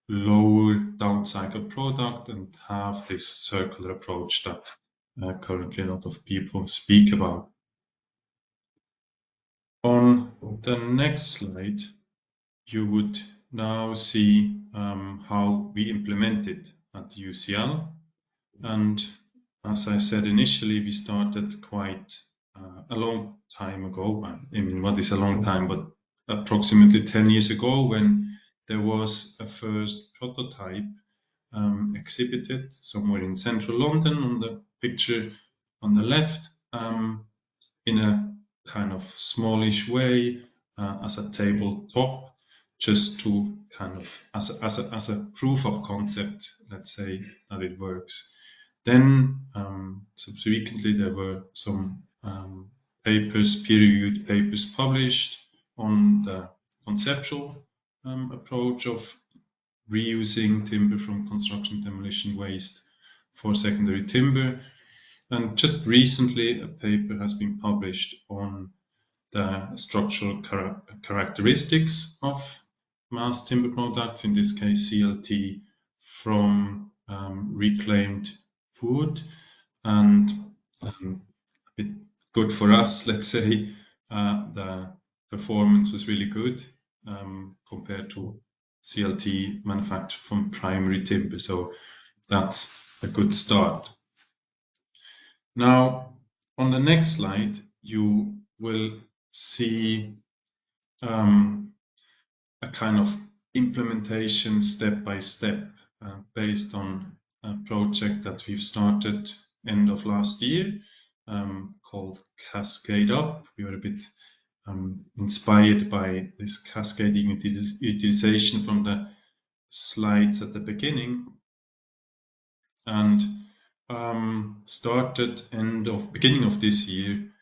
lower downcycle product and have this circular approach that currently a lot of people speak about. On the next slide, you would now see how we implement it at UCL. And as I said initially, we started quite a long time ago. I mean, what is a long time? But approximately 10 years ago, when there was a first prototype exhibited somewhere in central London on the picture on the left, in a kind of smallish way as a tabletop, just to kind of as a proof of concept, let's say, that it works. Then subsequently there were some peer-reviewed papers published on the conceptual approach of reusing timber from construction demolition waste for secondary timber. And just recently, a paper has been published on the structural characteristics of mass timber products, in this case CLT, from reclaimed wood. And a bit good for us, let's say, the performance was really good compared to CLT manufactured from primary timber. So that's a good start. Now, on the next slide, you will see a kind of implementation step by step based on a project that we've started end of last year called Cascade Up. We were a bit inspired by this cascading utilization from the slides at the beginning, and started beginning of this year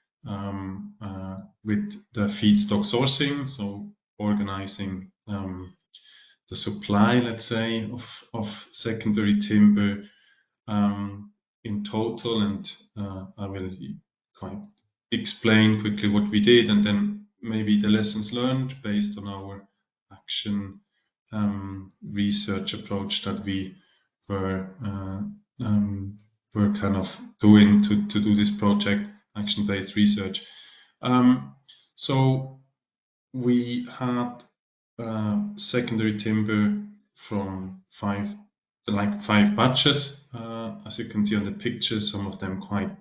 with the feedstock sourcing, so organizing the supply, let's say, of secondary timber in total. And I will explain quickly what we did, and then maybe the lessons learned based on our action research approach that we were kind of doing to do this project, action-based research. So we had secondary timber from five batches, as you can see on the picture, some of them quite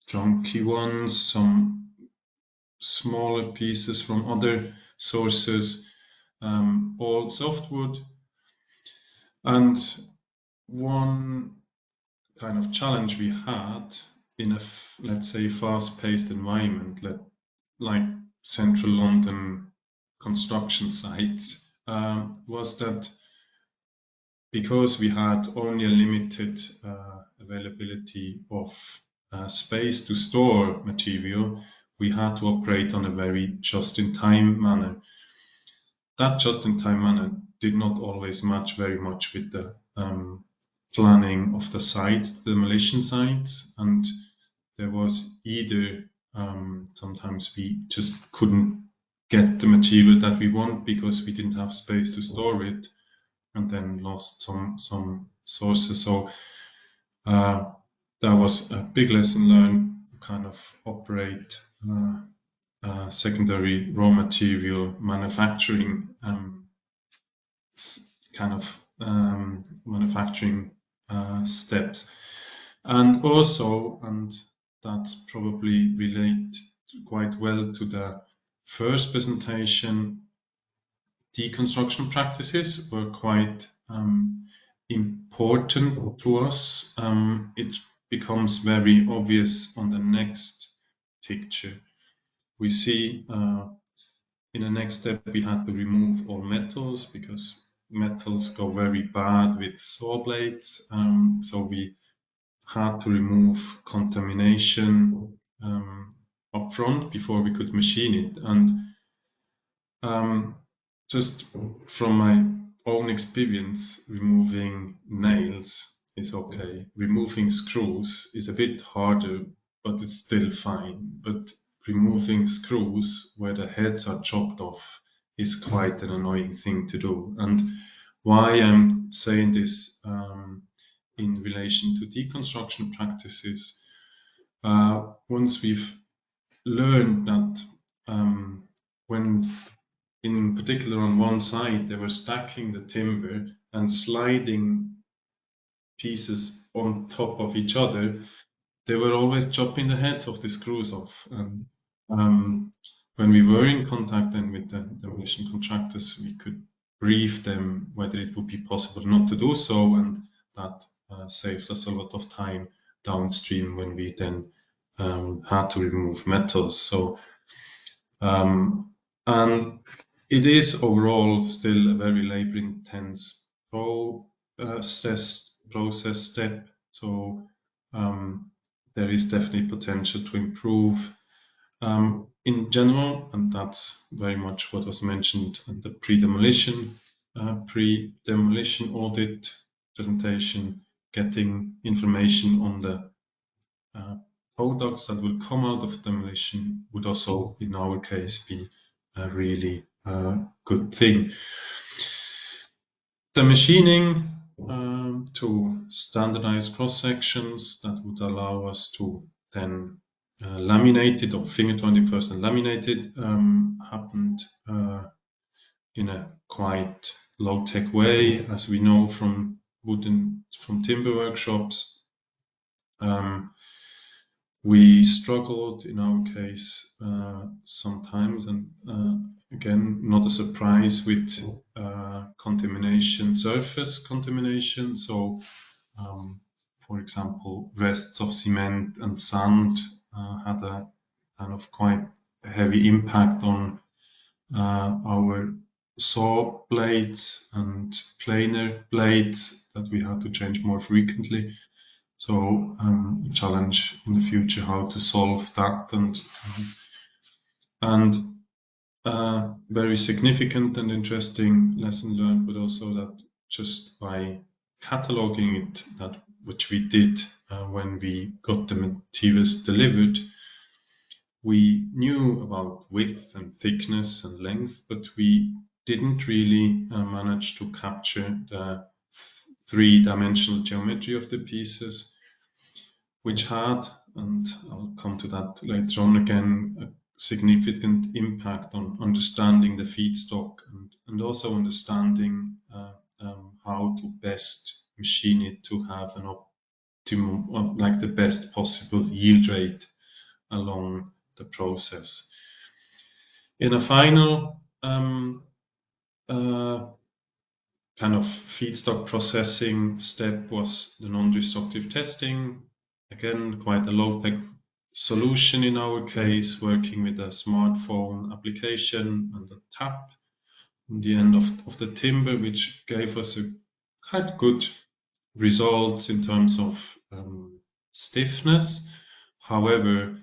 chunky ones, some smaller pieces from other sources, all softwood. And one kind of challenge we had in a, let's say, fast-paced environment like central London construction sites was that because we had only a limited availability of space to store material, we had to operate on a very just-in-time manner. That just-in-time manner did not always match very much with the planning of the sites, the demolition sites, and there was either sometimes we just couldn't get the material that we want because we didn't have space to store it, and then lost some sources. So that was a big lesson learned, to kind of operate secondary raw material manufacturing manufacturing steps. And also, and that's probably relate quite well to the first presentation, deconstruction practices were quite important to us. It becomes very obvious on the next picture. We see in the next step we had to remove all metals because metals go very bad with saw blades. So we had to remove contamination up front before we could machine it. And just from my own experience, removing nails is okay. Removing screws is a bit harder, but it's still fine. But removing screws where the heads are chopped off is quite an annoying thing to do. And Why I'm saying this in relation to deconstruction practices, once we've learned that when, in particular on one side, they were stacking the timber and sliding pieces on top of each other, they were always chopping the heads of the screws off. And when we were in contact then with the demolition contractors, we could brief them whether it would be possible not to do so, and that saved us a lot of time downstream when we then had to remove metals. So and it is overall still a very labor-intense process step. So there is definitely potential to improve in general, and that's very much what was mentioned in the pre-demolition audit presentation, getting information on the products that will come out of demolition would also, in our case, be a really good thing. The machining to standardize cross sections that would allow us to then laminate it, or finger jointing first and laminate it, happened in a quite low-tech way, as we know from timber workshops. We struggled in our case sometimes, and again, not a surprise, with contamination, surface contamination. So, for example, rests of cement and sand had a kind of quite heavy impact on our saw blades and planer blades that we had to change more frequently. So a challenge in the future how to solve that, and very significant and interesting lesson learned, but also that just by cataloging it, that which we did when we got the materials delivered, we knew about width and thickness and length, but we didn't really manage to capture the three-dimensional geometry of the pieces, which had, and I'll come to that later on again, a significant impact on understanding the feedstock and also understanding how to best machine it to have an optimum, like the best possible yield rate along the process. In a final kind of feedstock processing step was the non-destructive testing. Again, quite a low-tech solution in our case, working with a smartphone application and a tap on the end of the timber, which gave us a quite good results in terms of stiffness. However,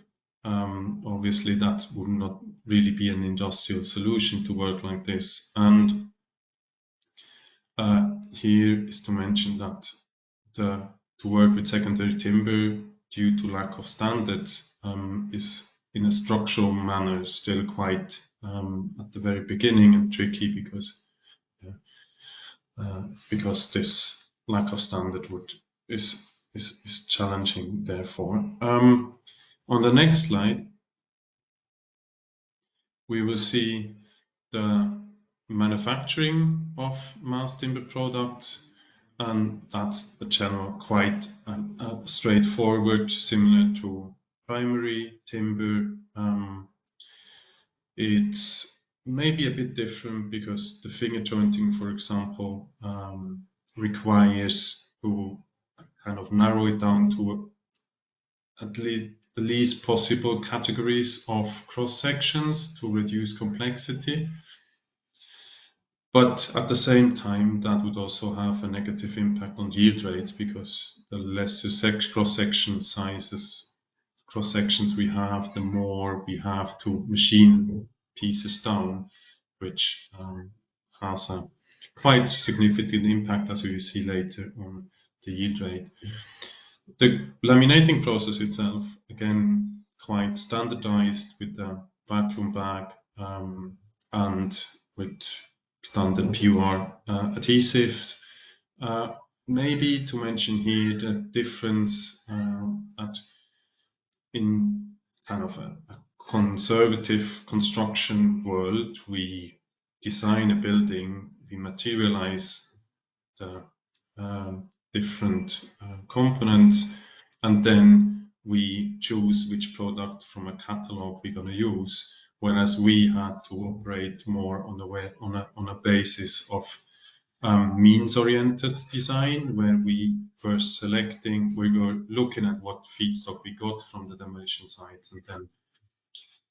obviously that would not really be an industrial solution to work like this. And here is to mention that to work with secondary timber due to lack of standards is in a structural manner still quite at the very beginning and tricky, because this lack of standard is challenging. Therefore, on the next slide, we will see the manufacturing of mass timber products, and that's a general quite straightforward, similar to primary timber. It's maybe a bit different because the finger jointing, for example, requires to kind of narrow it down to at least the least possible categories of cross sections to reduce complexity. But at the same time, that would also have a negative impact on yield rates, because the lesser cross-section sizes, cross-sections we have, the more we have to machine pieces down, which has a quite significant impact, as we will see later, on the yield rate. The laminating process itself, again, quite standardized with the vacuum bag and with standard PR adhesive. Maybe to mention here the difference in kind of a conservative construction world, we design a building, we materialize the different components, and then we choose which product from a catalog we're going to use. Whereas we had to operate more on a basis of means-oriented design, where we were looking at what feedstock we got from the demolition sites, and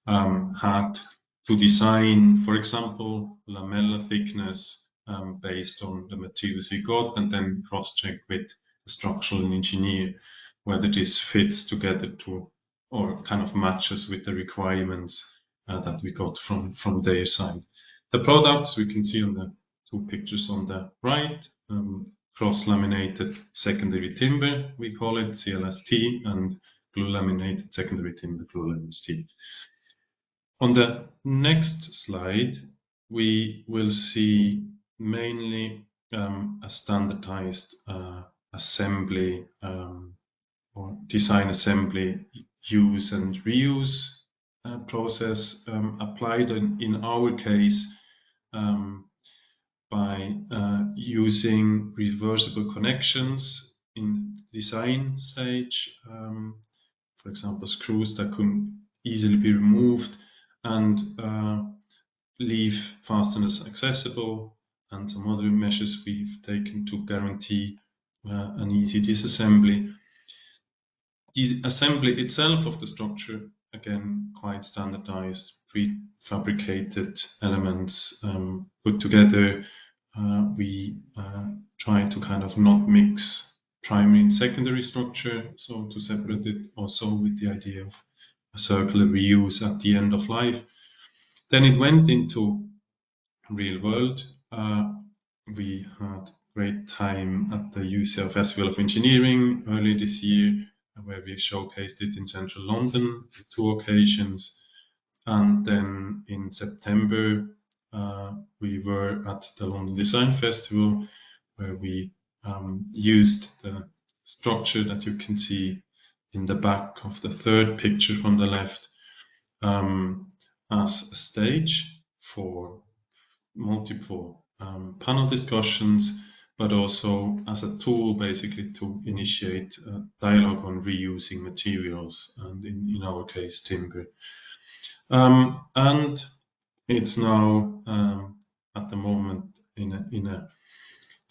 then had to design, for example, lamella thickness based on the materials we got, and then cross-check with the structural engineer whether this fits together or kind of matches with the requirements that we got from their side. The products we can see on the two pictures on the right, cross-laminated secondary timber, we call it CLST, and glue-laminated secondary timber, glue-LST. On the next slide, we will see mainly a standardized assembly or design assembly use and reuse process applied in our case by using reversible connections in design stage, for example, screws that can easily be removed and leave fasteners accessible, and some other measures we've taken to guarantee an easy disassembly. The assembly itself of the structure, again, quite standardized, prefabricated elements put together. We try to kind of not mix primary and secondary structure, so to separate it also with the idea of a circular reuse at the end of life. Then it went into real world. We had great time at the UCL Festival of Engineering earlier this year, where we showcased it in central London, 2 occasions. And then in September, we were at the London Design Festival, where we used the structure that you can see in the back of the third picture from the left as a stage for multiple panel discussions, but also as a tool basically to initiate a dialogue on reusing materials, and in our case timber. And it's now at the moment in a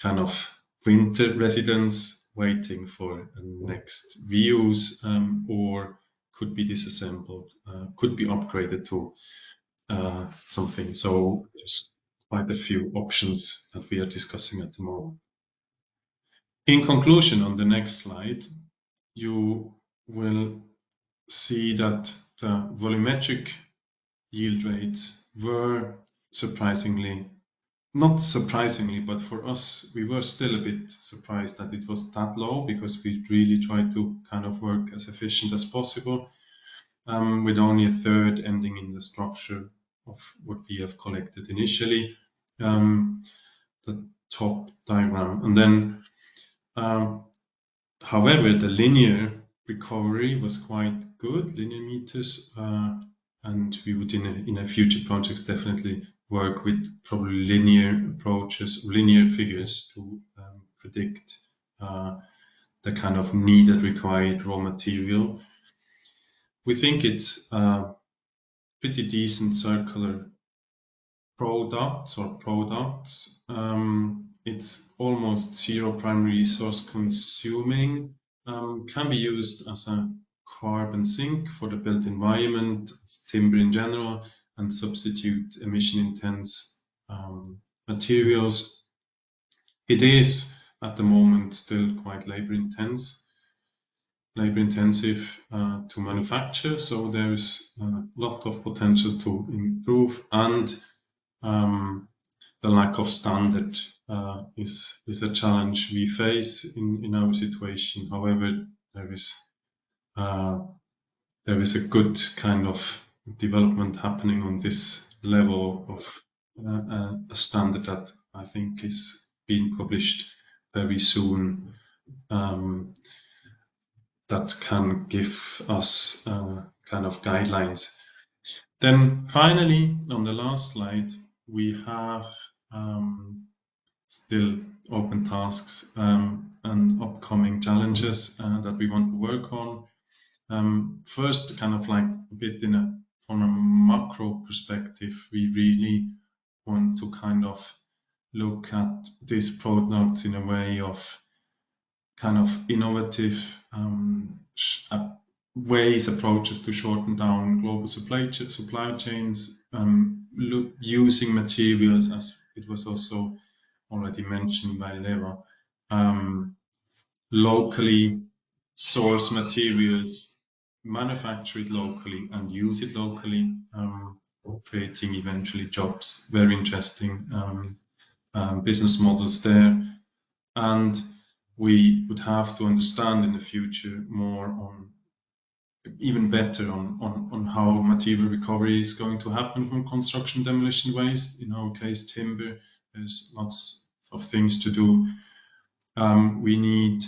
kind of winter residence, waiting for a next reuse, or could be disassembled, could be upgraded to something. So there's quite a few options that we are discussing at the moment. In conclusion, on the next slide, you will see that the volumetric yield rates were not surprisingly, but for us, we were still a bit surprised that it was that low, because we really tried to kind of work as efficient as possible, with only a third ending in the structure of what we have collected initially, the top diagram. And then, however, the linear recovery was quite good, linear meters, and we would in a future projects definitely work with probably linear approaches, linear figures to predict the kind of needed required raw material. We think it's pretty decent circular products. It's almost zero primary resource consuming, can be used as a carbon sink for the built environment, as timber in general, and substitute emission intense materials. It is at the moment still quite labor intensive to manufacture, so there's a lot of potential to improve, and the lack of standard is a challenge we face in our situation. However, there is a good kind of development happening on this level a standard that I think is being published very soon, that can give us kind of guidelines. Then finally, on the last slide, we have still open tasks and upcoming challenges that we want to work on. First, kind of like a bit from a macro perspective, we really want to kind of look at these products in a way of kind of innovative ways, approaches to shorten down global supply chains, using materials, as it was also already mentioned by Leva, locally source materials, manufacture it locally and use it locally, creating eventually jobs. Very interesting business models there. And we would have to understand in the future more on, even better on how material recovery is going to happen from construction demolition waste. In our case, timber, there's lots of things to do. We need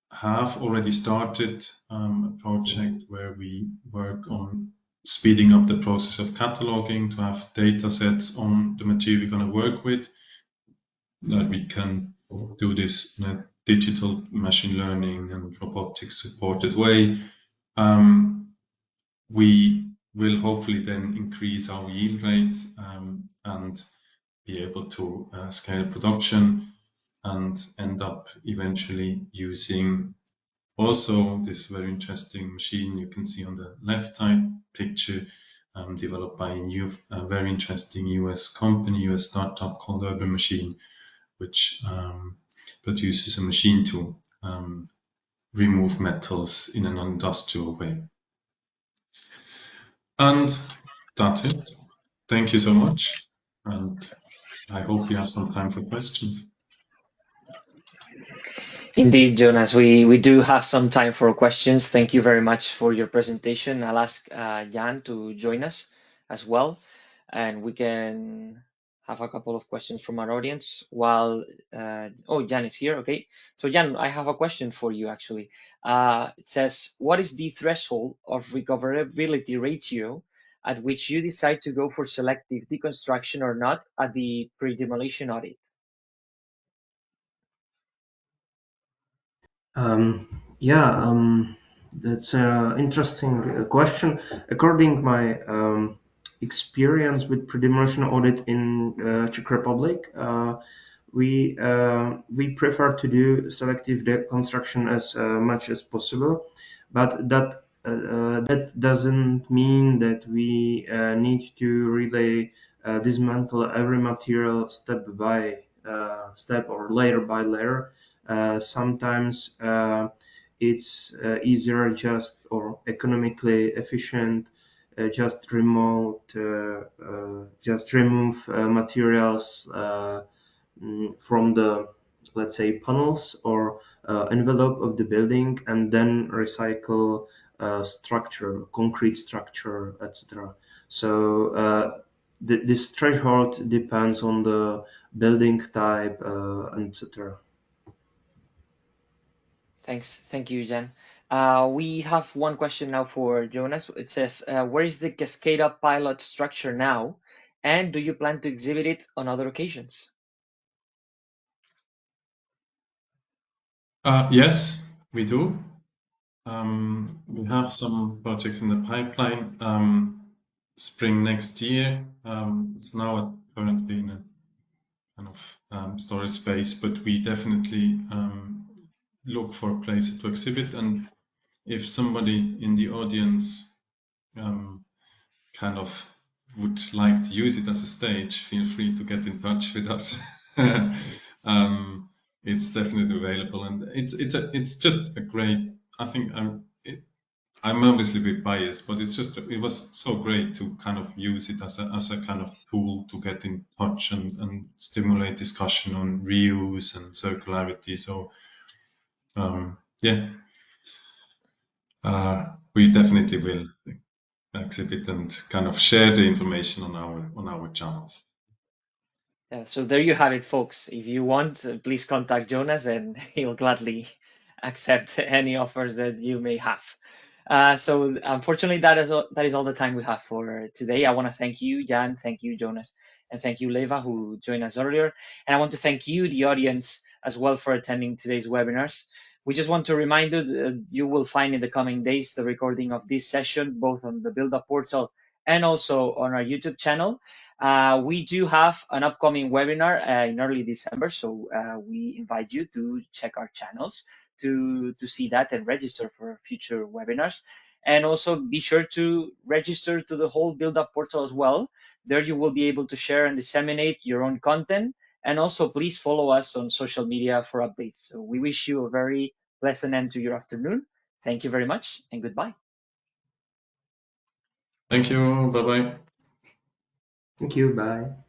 have already started a project where we work on speeding up the process of cataloging to have data sets on the material we're going to work with, that we can do this in a digital machine learning and robotics supported way. We will hopefully then increase our yield rates and be able to scale production and end up eventually using also this very interesting machine you can see on the left side picture, developed by a very interesting US company, US startup called Urban Machine, which produces a machine to remove metals in an industrial way. And that's it. Thank you so much. And I hope you have some time for questions. Indeed, Jonas, we do have some time for questions. Thank you very much for your presentation. I'll ask Jan to join us as well, and we can have a couple of questions from our audience while, oh, Jan is here, okay. So Jan, I have a question for you actually. It says, what is the threshold of recoverability ratio at which you decide to go for selective deconstruction or not at the pre-demolition audit? That's an interesting question. According my experience with pre-demolition audit in Czech Republic, we prefer to do selective deconstruction as much as possible, but that doesn't mean that we need to really dismantle every material step by step or layer by layer. Sometimes it's easier just or economically efficient just remove materials from the, let's say, panels or envelope of the building, and then recycle structure, concrete structure, etc. So this threshold depends on the building type, etc. Thanks. Thank you, Jan. We have one question now for Jonas. It says, where is the Cascada pilot structure now? And do you plan to exhibit it on other occasions? Yes, we do. We have some projects in the pipeline. Spring next year. It's now currently in a kind of storage space, but we definitely look for a place to exhibit. And if somebody in the audience kind of would like to use it as a stage, feel free to get in touch with us. It's definitely available, and it's just a great. I think I'm obviously a bit biased, but it was so great to kind of use it as a kind of tool to get in touch and stimulate discussion on reuse and circularity. So yeah, we definitely will exhibit and kind of share the information on our channels. Yeah, so there you have it, folks. If you want, please contact Jonas and he'll gladly accept any offers that you may have. So unfortunately, that is all the time we have for today. I want to thank you, Jan, thank you, Jonas, and thank you, Leva, who joined us earlier. And I want to thank you, the audience, as well for attending today's webinars. We just want to remind you that you will find in the coming days the recording of this session, both on the Build Up portal and also on our YouTube channel. We do have an upcoming webinar in early December, so we invite you to check our channels to see that and register for future webinars. And also be sure to register to the whole Build Up portal as well. There you will be able to share and disseminate your own content. And also please follow us on social media for updates. So we wish you a very pleasant end to your afternoon. Thank you very much and goodbye. Thank you. Bye-bye. Thank you. Bye.